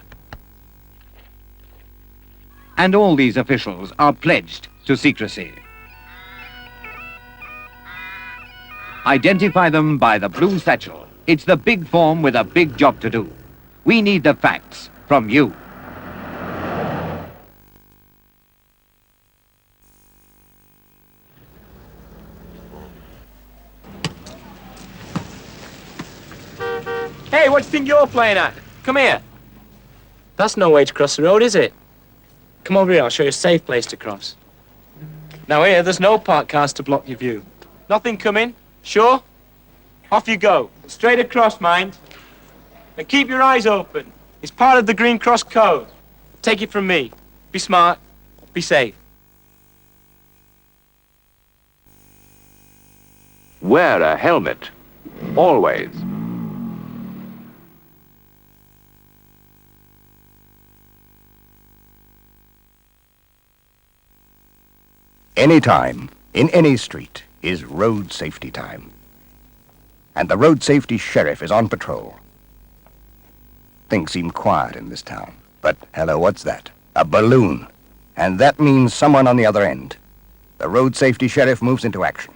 And all these officials are pledged to secrecy. Identify them by the blue satchel. It's the big form with a big job to do. We need the facts from you. Hey, what do you think you're playing at? Come here. That's no way to cross the road, is it? Come over here, I'll show you a safe place to cross. Now here, there's no parked cars to block your view. Nothing coming? Sure? Off you go. Straight across, mind. And keep your eyes open. It's part of the Green Cross Code. Take it from me. Be smart. Be safe. Wear a helmet. Always. Anytime, in any street, is road safety time. And the road safety sheriff is on patrol. Things seem quiet in this town, but hello, what's that? A balloon. And that means someone on the other end. The road safety sheriff moves into action.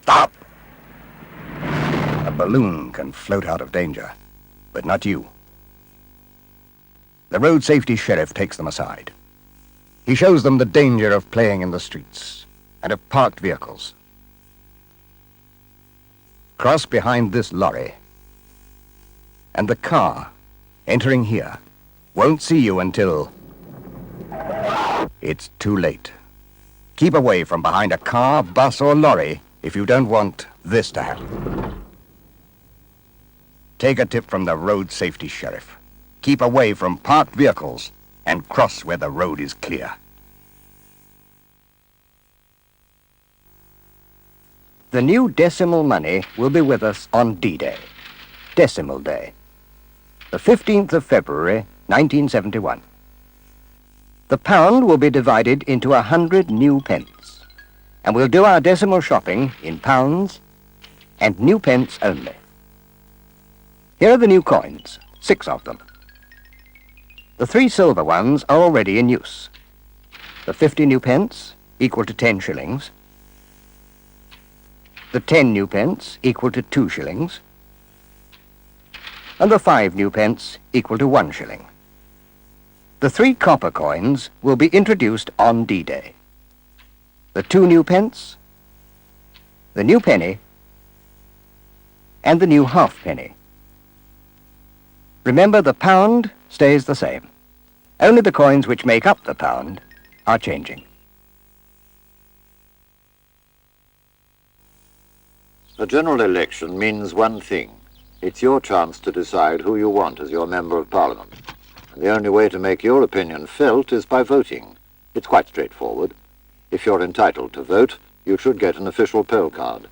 Stop! A balloon can float out of danger, but not you. The road safety sheriff takes them aside. He shows them the danger of playing in the streets and of parked vehicles. Cross behind this lorry, and the car entering here won't see you until it's too late. Keep away from behind a car, bus, or lorry if you don't want this to happen. Take a tip from the road safety sheriff. Keep away from parked vehicles and cross where the road is clear. The new decimal money will be with us on D-Day, Decimal Day, the 15th of February, 1971. The pound will be divided into 100 new pence, and we'll do our decimal shopping in pounds and new pence only. Here are the new coins, 6 of them. The 3 silver ones are already in use. The 50 new pence, equal to 10 shillings. The 10 new pence, equal to 2 shillings. And the 5 new pence, equal to 1 shilling. The 3 copper coins will be introduced on D-Day. The 2 new pence, the new penny, and the new halfpenny. Remember, the pound stays the same. Only the coins which make up the pound are changing. A general election means one thing. It's your chance to decide who you want as your Member of Parliament. And the only way to make your opinion felt is by voting. It's quite straightforward. If you're entitled to vote, you should get an official poll card.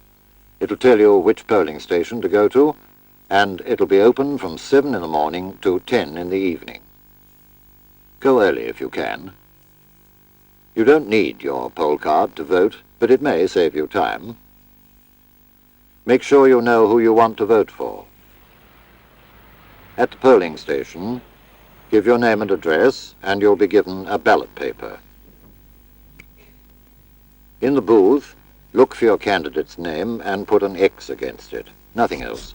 It'll tell you which polling station to go to, and it'll be open from 7 in the morning to 10 in the evening. Go early if you can. You don't need your poll card to vote, but it may save you time. Make sure you know who you want to vote for. At the polling station, give your name and address, and you'll be given a ballot paper. In the booth, look for your candidate's name and put an X against it. Nothing else.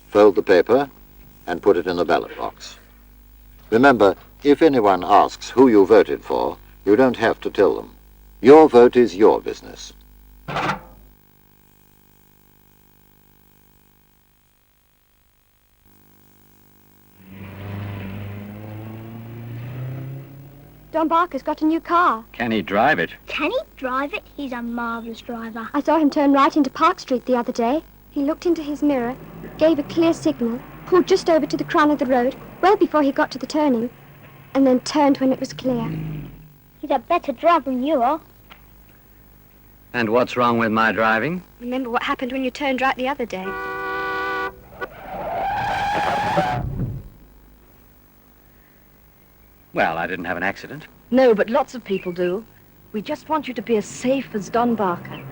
Fold the paper and put it in the ballot box. Remember, if anyone asks who you voted for, you don't have to tell them. Your vote is your business. Don Barker's got a new car. Can he drive it? Can he drive it? He's a marvellous driver. I saw him turn right into Park Street the other day. He looked into his mirror, gave a clear signal, pulled just over to the crown of the road, well before he got to the turning, and then turned when it was clear. He's a better driver than you are. And what's wrong with my driving? Remember what happened when you turned right the other day? Well, I didn't have an accident. No, but lots of people do. We just want you to be as safe as Don Barker.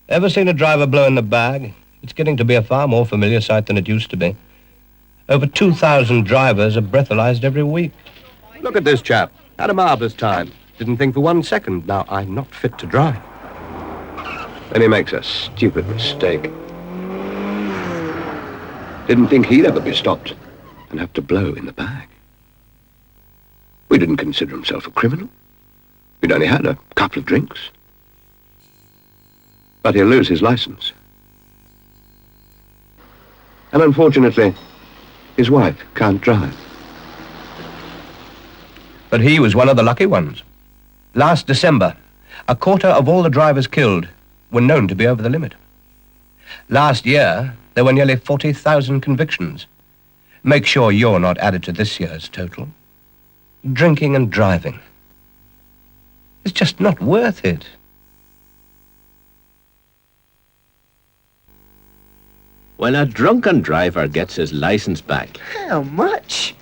Ever seen a driver blow in the bag? It's getting to be a far more familiar sight than it used to be. Over 2,000 drivers are breathalyzed every week. Look at this chap. Had a marvellous time. Didn't think for 1 second. Now, I'm not fit to drive. Then he makes a stupid mistake. Didn't think he'd ever be stopped and have to blow in the bag. We didn't consider himself a criminal. He'd only had a couple of drinks. But he'll lose his license. And unfortunately, his wife can't drive. But he was one of the lucky ones. Last December, a quarter of all the drivers killed were known to be over the limit. Last year, there were nearly 40,000 convictions. Make sure you're not added to this year's total. Drinking and driving. It's just not worth it. when a drunken driver gets his license back, How much?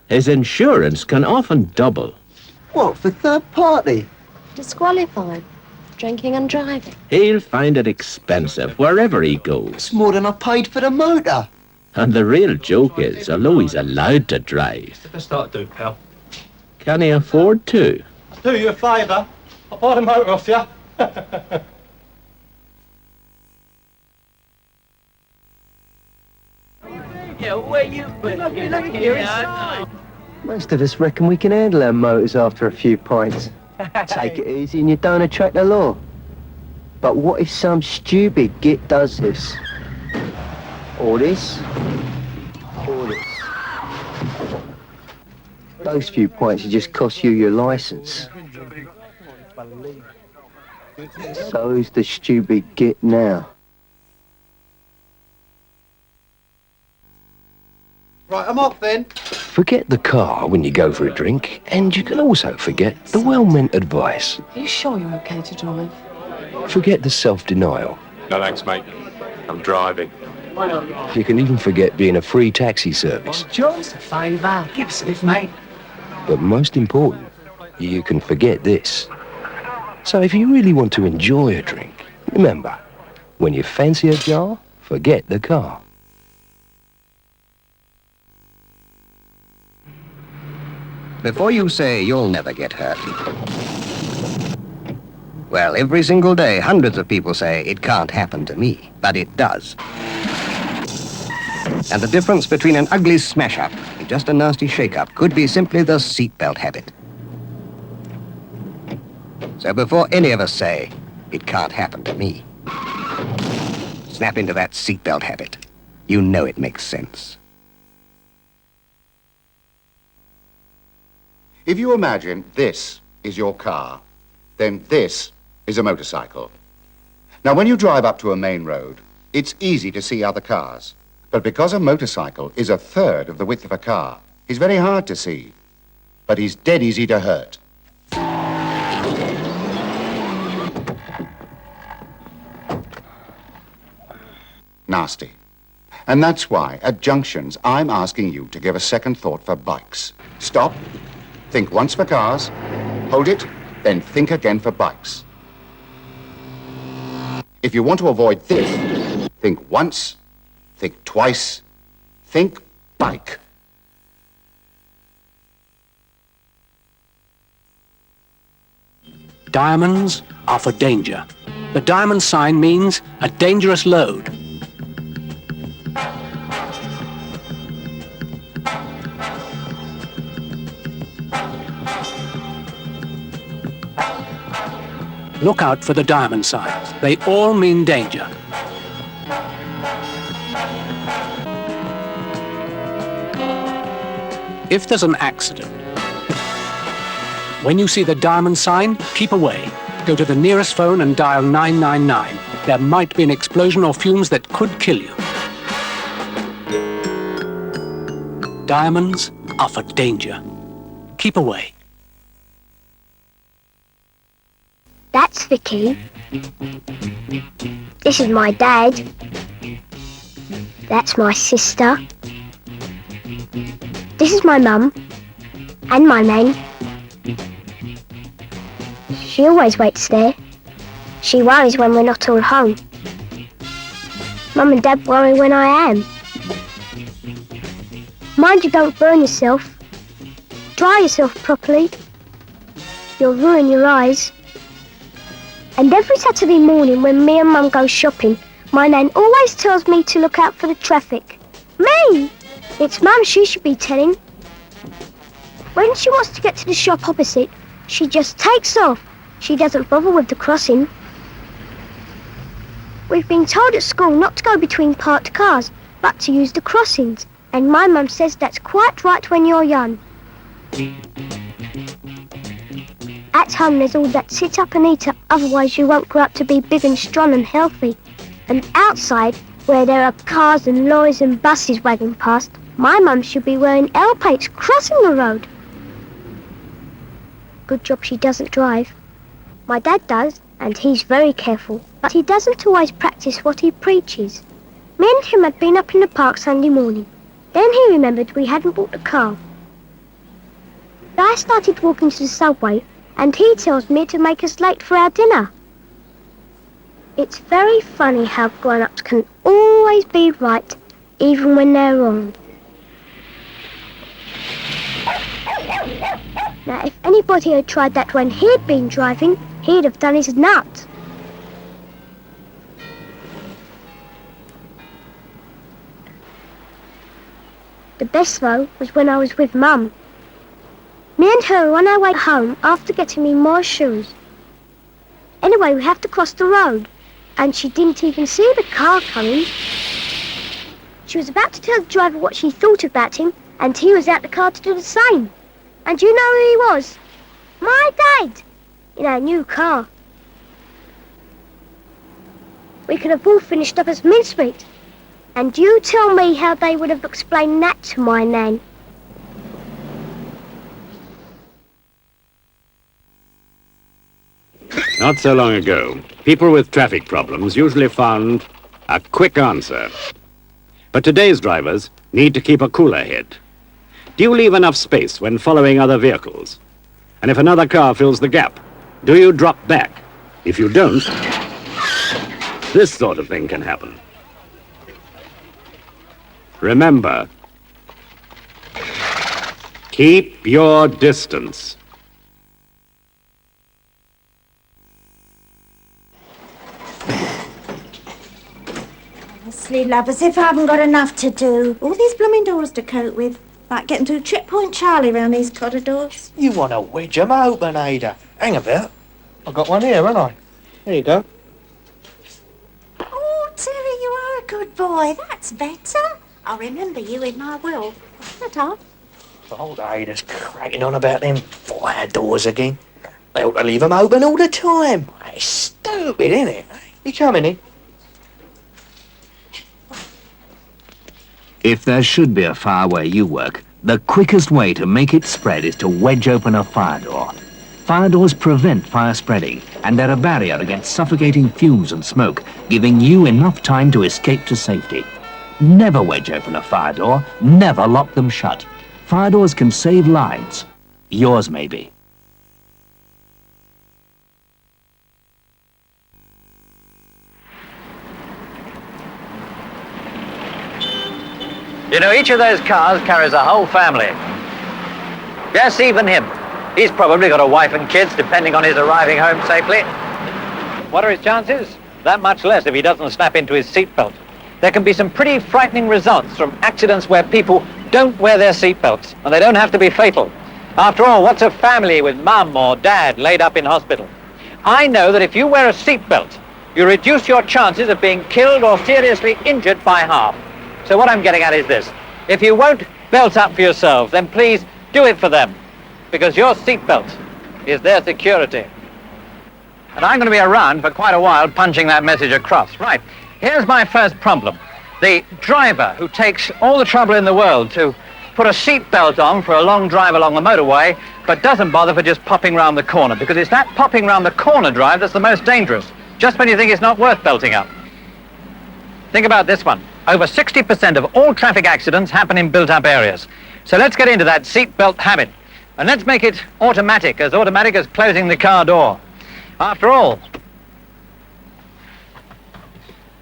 his insurance can often double. What, for third party? Disqualified. Drinking and driving. He'll find it expensive wherever he goes. It's more than I paid for the motor. And the real joke is, although he's allowed to drive, If I start to do, pal. can he afford to? Do you a favour. I'll buy the motor off you. Yeah, where you been? Most of us reckon we can handle our motors after a few pints. Take it easy and you don't attract the law. But what if some stupid git does this? Or this? Or this? Those few pints will just cost you your licence. So who's the stupid git now? Right, I'm off then. Forget the car when you go for a drink, and you can also forget the well-meant advice. Are you sure you're okay to drive? Forget the self-denial. No thanks, mate. I'm driving. You can even forget being a free taxi service. Just a favour. Give us a lift, mate. But most important, you can forget this. So if you really want to enjoy a drink, remember, when you fancy a jar, forget the car. Before you say you'll never get hurt. Well, every single day, hundreds of people say it can't happen to me, but it does. And the difference between an ugly smash-up and just a nasty shake-up could be simply the seatbelt habit. So before any of us say, it can't happen to me, snap into that seatbelt habit. You know it makes sense. If you imagine this is your car, then this is a motorcycle. Now, when you drive up to a main road, it's easy to see other cars. But because a motorcycle is a third of the width of a car, he's very hard to see. But he's dead easy to hurt. Nasty. And that's why, at junctions, I'm asking you to give a second thought for bikes. Stop. Think once for cars, hold it, then think again for bikes. If you want to avoid this, think once, think twice, think bike. Diamonds are for danger. The diamond sign means a dangerous load. Look out for the diamond signs. They all mean danger. If there's an accident, when you see the diamond sign, keep away. Go to the nearest phone and dial 999. There might be an explosion or fumes that could kill you. Diamonds are for danger. Keep away. That's Vicky. This is my dad. That's my sister. This is my mum. And my nan. She always waits there. She worries when we're not all home. Mum and Dad worry when I am. Mind you don't burn yourself. Dry yourself properly. You'll ruin your eyes. And every Saturday morning when me and Mum go shopping, my nan always tells me to look out for the traffic. Me! It's Mum she should be telling. When she wants to get to the shop opposite, she just takes off. She doesn't bother with the crossing. We've been told at school not to go between parked cars, but to use the crossings. And my mum says that's quite right when you're young. At home there's all that sit up and eat up, otherwise you won't grow up to be big and strong and healthy. And outside, where there are cars and lorries and buses wagging past, my mum should be wearing L-plates crossing the road. Good job she doesn't drive. My dad does, and he's very careful, but he doesn't always practice what he preaches. Me and him had been up in the park Sunday morning. Then he remembered we hadn't bought the car. I started walking to the subway, and he tells me to make us late for our dinner. It's very funny how grown-ups can always be right, even when they're wrong. Now, if anybody had tried that when he'd been driving, he'd have done his nuts. The best, though, was when I was with Mum. Me and her were on our way home after getting me more shoes. Anyway, we have to cross the road, and she didn't even see the car coming. She was about to tell the driver what she thought about him, and he was out the car to do the same. And you know who he was? My Dad! In our new car. We could have all finished up as mincemeat. And you tell me how they would have explained that to my Nan. Not so long ago, people with traffic problems usually found a quick answer. But today's drivers need to keep a cooler head. Do you leave enough space when following other vehicles? And if another car fills the gap, do you drop back? If you don't, this sort of thing can happen. Remember, keep your distance. Honestly, love, as if I haven't got enough to do. All these blooming doors to cope with. Like getting to Trip Point Charlie round these corridors. You want to wedge 'em open, Ada. Hang about. I've got one here, haven't I? There you go. Oh, Terry, you are a good boy. That's better. I'll remember you in my will. That all. Old Ada's cracking on about them fire doors again. They ought to leave 'em open all the time. It's stupid, isn't it? You coming in? If there should be a fire where you work, the quickest way to make it spread is to wedge open a fire door. Fire doors prevent fire spreading, and they're a barrier against suffocating fumes and smoke, giving you enough time to escape to safety. Never wedge open a fire door, never lock them shut. Fire doors can save lives. Yours maybe. You know, each of those cars carries a whole family. Yes, even him. He's probably got a wife and kids, depending on his arriving home safely. What are his chances? That much less if he doesn't snap into his seatbelt. There can be some pretty frightening results from accidents where people don't wear their seatbelts, and they don't have to be fatal. After all, what's a family with mum or dad laid up in hospital? I know that if you wear a seatbelt, you reduce your chances of being killed or seriously injured by half. So what I'm getting at is this. If you won't belt up for yourselves, then please do it for them, because your seatbelt is their security. And I'm going to be around for quite a while punching that message across. Right, here's my first problem. The driver who takes all the trouble in the world to put a seatbelt on for a long drive along the motorway, but doesn't bother for just popping round the corner, because it's that popping round the corner drive that's the most dangerous, just when you think it's not worth belting up. Think about this one. Over 60% of all traffic accidents happen in built-up areas. So let's get into that seatbelt habit. And let's make it automatic as closing the car door. After all,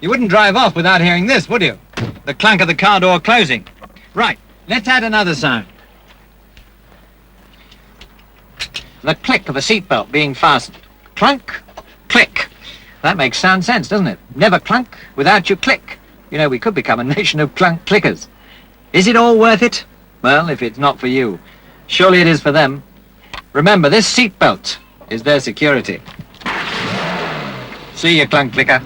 you wouldn't drive off without hearing this, would you? The clank of the car door closing. Right, let's add another sound. The click of a seatbelt being fastened. Clunk, click. That makes sound sense, doesn't it? Never clunk without you click. You know, we could become a nation of clunk clickers. Is it all worth it? Well, if it's not for you, surely it is for them. Remember, this seatbelt is their security. See you, clunk clicker.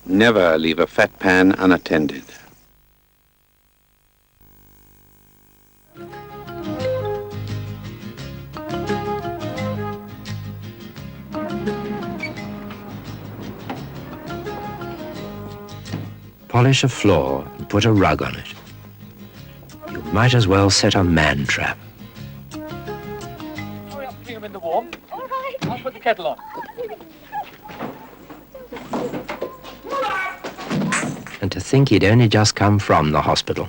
Never leave a fat pan unattended. polish a floor and put a rug on it. You might as well set a man trap. Hurry up, clean them in the warm. All right. I'll put the kettle on. And to think he'd only just come from the hospital.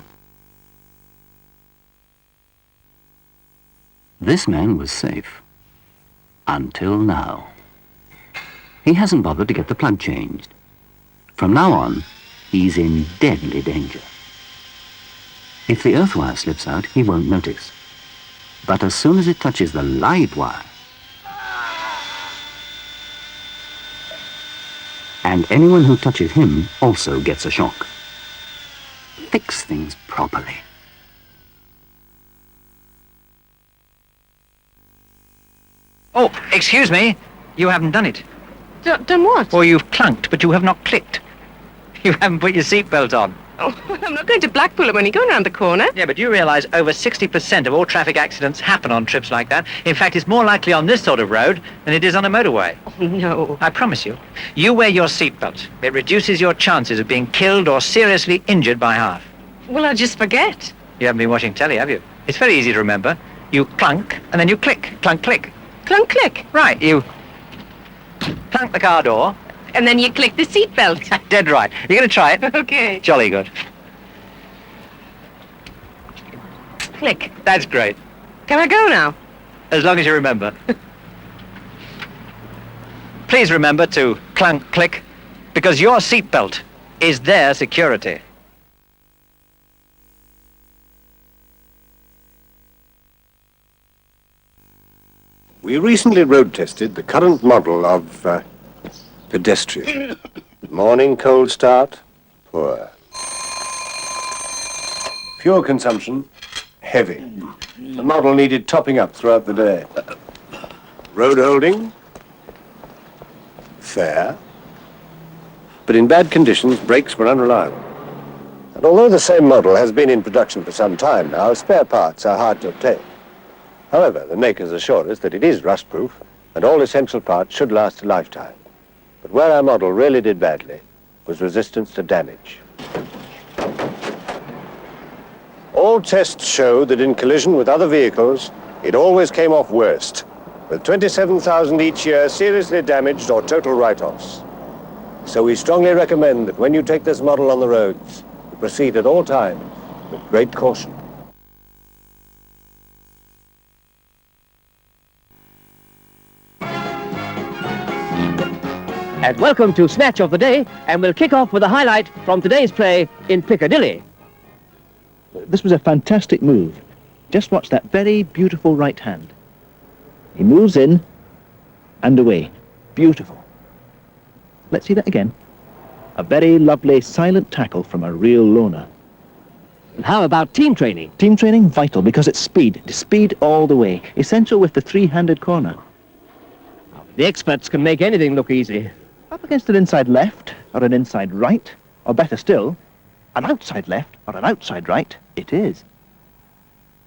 This man was safe. Until now. He hasn't bothered to get the plug changed. From now on, he's in deadly danger. If the earth wire slips out, he won't notice. But as soon as it touches the live wire, and anyone who touches him also gets a shock. Fix things properly. Oh, excuse me. You haven't done it. Done what? Or you've clunked, but you have not clicked. You haven't put your seatbelt on. Oh, I'm not going to Blackpool when you're going around the corner. Yeah, but you realise over 60% of all traffic accidents happen on trips like that. In fact, it's more likely on this sort of road than it is on a motorway. Oh, no. I promise you. You wear your seatbelt. It reduces your chances of being killed or seriously injured by half. Well, I'll just forget. You haven't been watching telly, have you? It's very easy to remember. You clunk, and then you click. Clunk, click. Clunk, click. Right, you clunk the car door. And then you click the seatbelt. Dead right. You're going to try it? Okay. Jolly good. Click. That's great. Can I go now? As long as you remember. Please remember to clunk, click, because your seatbelt is their security. We recently road tested the current model of pedestrian. Morning cold start, poor. Fuel consumption, heavy. The model needed topping up throughout the day. Road holding, fair. But in bad conditions, brakes were unreliable. And although the same model has been in production for some time now, spare parts are hard to obtain. However, the makers assure us that it is rust-proof and all essential parts should last a lifetime. But where our model really did badly was resistance to damage. All tests show that in collision with other vehicles, it always came off worst, with 27,000 each year seriously damaged or total write-offs. So we strongly recommend that when you take this model on the roads, you proceed at all times with great caution. And welcome to Snatch of the Day, and we'll kick off with a highlight from today's play in Piccadilly. This was a fantastic move. Just watch that very beautiful right hand. He moves in and away. Beautiful. Let's see that again. A very lovely silent tackle from a real loner. And how about team training? Team training, vital, because it's speed. Speed all the way. Essential with the three-handed corner. The experts can make anything look easy. Up against an inside left, or an inside right, or better still, an outside left or an outside right, it is.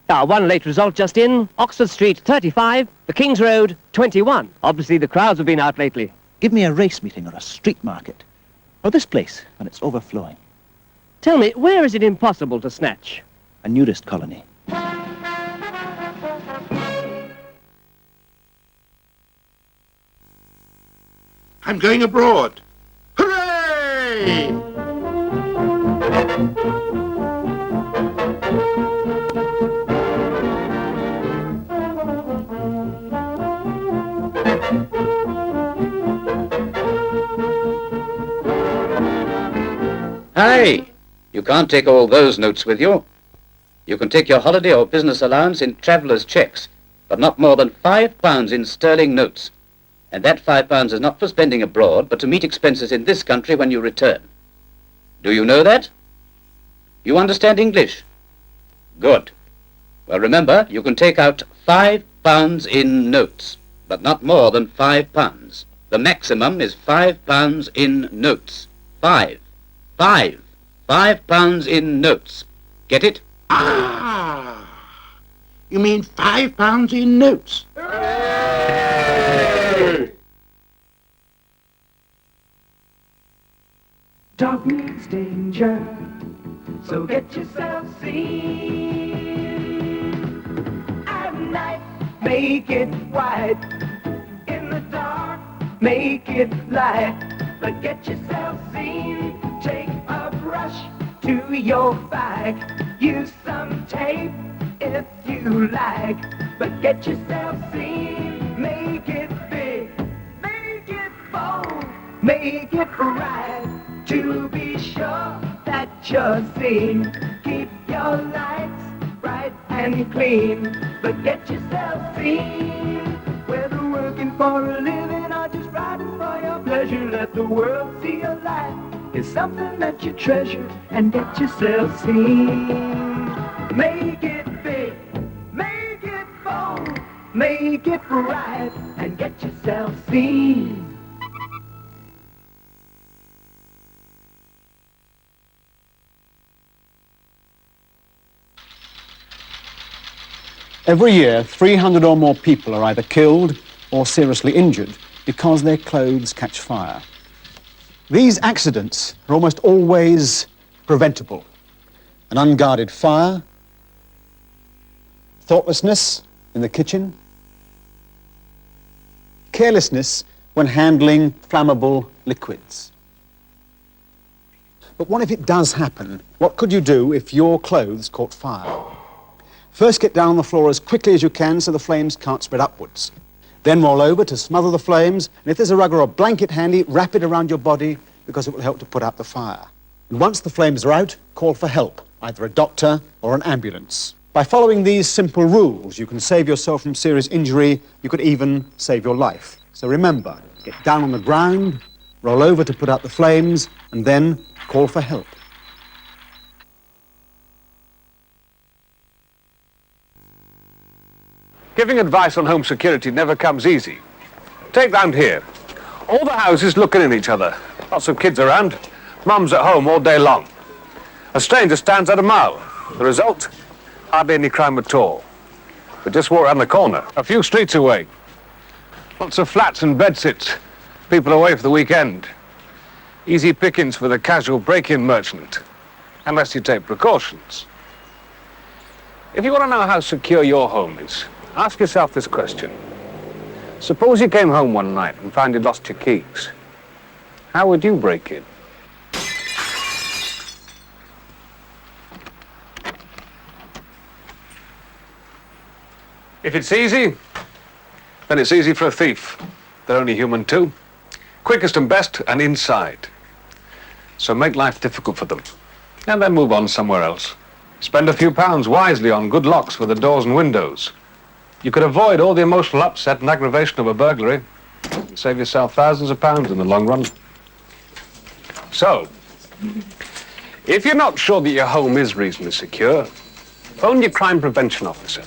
Now, one late result just in. Oxford Street 35, the King's Road 21. Obviously, the crowds have been out lately. Give me a race meeting or a street market. Or this place, when it's overflowing. Tell me, where is it impossible to snatch? A nudist colony. I'm going abroad. Hooray! Hey, you can't take all those notes with you. You can take your holiday or business allowance in traveller's cheques, but not more than £5 in sterling notes. And that £5 is not for spending abroad, but to meet expenses in this country when you return. Do you know that? You understand English? Good. Well, remember, you can take out £5 in notes, but not more than £5. The maximum is £5 in notes. £5 in notes. Get it? Ah! You mean £5 in notes? Dark means danger, so get yourself seen. At night, make it white. In the dark, make it light. But get yourself seen. Take a brush to your back. Use some tape if you like. But get yourself seen. Make it big. Make it bold. Make it bright. To be sure that you're seen. Keep your lights bright and clean. But get yourself seen. Whether working for a living or just riding for your pleasure, let the world see your life is something that you treasure, and get yourself seen. Make it big, make it bold, make it bright, and get yourself seen. Every year, 300 or more people are either killed or seriously injured because their clothes catch fire. These accidents are almost always preventable. An unguarded fire, thoughtlessness in the kitchen, carelessness when handling flammable liquids. But what if it does happen? What could you do if your clothes caught fire? First, get down on the floor as quickly as you can so the flames can't spread upwards. Then roll over to smother the flames, and if there's a rug or a blanket handy, wrap it around your body because it will help to put out the fire. And once the flames are out, call for help, either a doctor or an ambulance. By following these simple rules, you can save yourself from serious injury. You could even save your life. So remember, get down on the ground, roll over to put out the flames, and then call for help. Giving advice on home security never comes easy. Take round here. All the houses looking at each other. Lots of kids around. Mum's at home all day long. A stranger stands at a mile. The result? Hardly any crime at all. But just walk around the corner, a few streets away. Lots of flats and bedsits. People away for the weekend. Easy pickings for the casual break-in merchant. Unless you take precautions. If you want to know how secure your home is, ask yourself this question. Suppose you came home one night and found you'd lost your keys. How would you break in? If it's easy, then it's easy for a thief. They're only human too. Quickest and best and inside. So make life difficult for them. And then move on somewhere else. Spend a few pounds wisely on good locks for the doors and windows. You could avoid all the emotional upset and aggravation of a burglary and save yourself thousands of pounds in the long run. So, if you're not sure that your home is reasonably secure, phone your crime prevention officer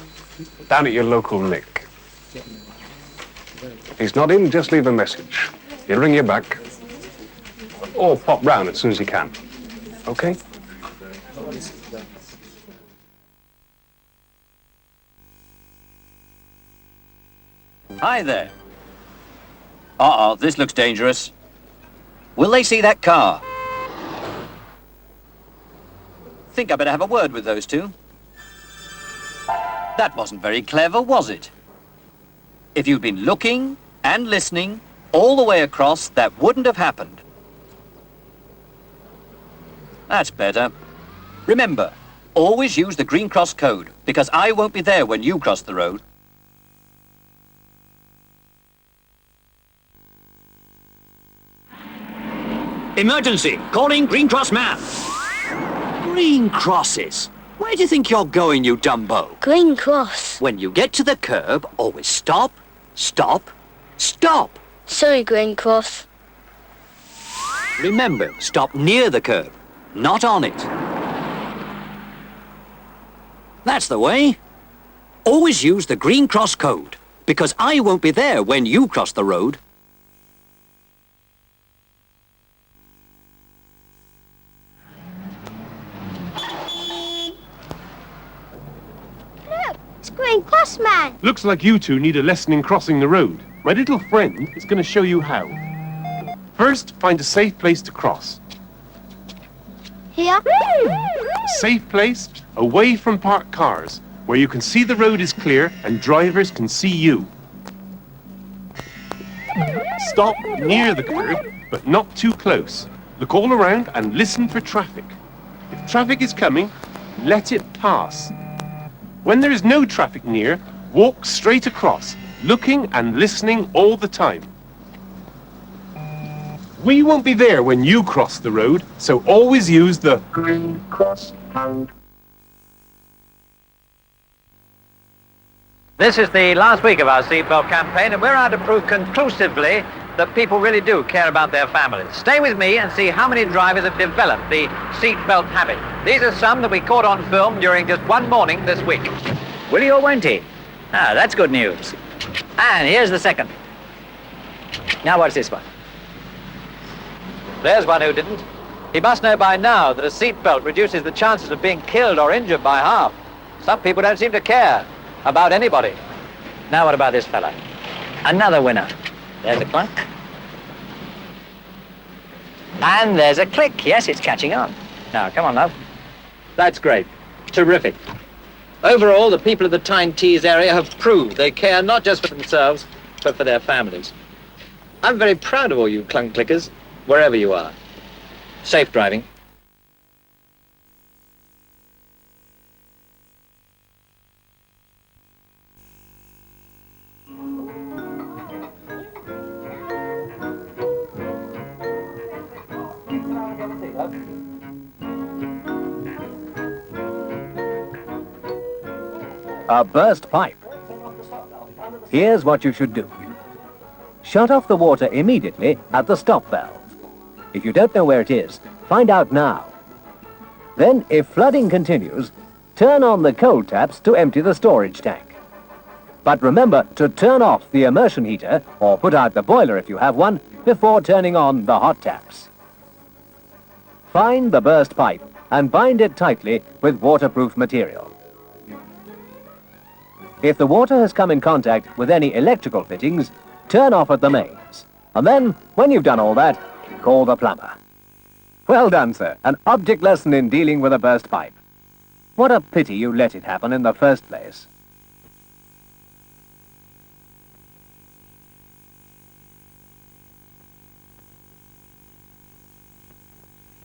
down at your local NIC. If he's not in, just leave a message. He'll ring you back or pop round as soon as he can. Okay? Hi there. Uh-oh, this looks dangerous. Will they see that car? Think I better have a word with those two. That wasn't very clever, was it? If you'd been looking and listening all the way across, that wouldn't have happened. That's better. Remember, always use the Green Cross code, because I won't be there when you cross the road. Emergency! Calling Green Cross man! Green Crosses! Where do you think you're going, you dumbo? Green Cross. When you get to the curb, always stop, stop, stop! Sorry, Green Cross. Remember, stop near the curb, not on it. That's the way. Always use the Green Cross code, because I won't be there when you cross the road. Green Cross man. Looks like you two need a lesson in crossing the road. My little friend is going to show you how. First, find a safe place to cross. Here? A safe place, away from parked cars, where you can see the road is clear and drivers can see you. Stop near the curb, but not too close. Look all around and listen for traffic. If traffic is coming, let it pass. When there is no traffic near, walk straight across, looking and listening all the time. We won't be there when you cross the road, so always use the green cross road. This is the last week of our seatbelt campaign, and we're out to prove conclusively that people really do care about their families. Stay with me and see how many drivers have developed the seatbelt habit. These are some that we caught on film during just one morning this week. Will he or won't he? Ah, that's good news. And here's the second. Now what's this one? There's one who didn't. He must know by now that a seatbelt reduces the chances of being killed or injured by half. Some people don't seem to care about anybody. Now what about this fella? Another winner. There's a clunk. And there's a click. Yes, it's catching on. Now, come on, love. That's great. Terrific. Overall, the people of the Tyne Tees area have proved they care not just for themselves, but for their families. I'm very proud of all you clunk clickers, wherever you are. Safe driving. A burst pipe. Here's what you should do. Shut off the water immediately at the stop valve. If you don't know where it is, find out now. Then, if flooding continues, turn on the cold taps to empty the storage tank. But remember to turn off the immersion heater, or put out the boiler if you have one, before turning on the hot taps. Find the burst pipe and bind it tightly with waterproof material. If the water has come in contact with any electrical fittings, turn off at the mains. And then, when you've done all that, call the plumber. Well done, sir. An object lesson in dealing with a burst pipe. What a pity you let it happen in the first place.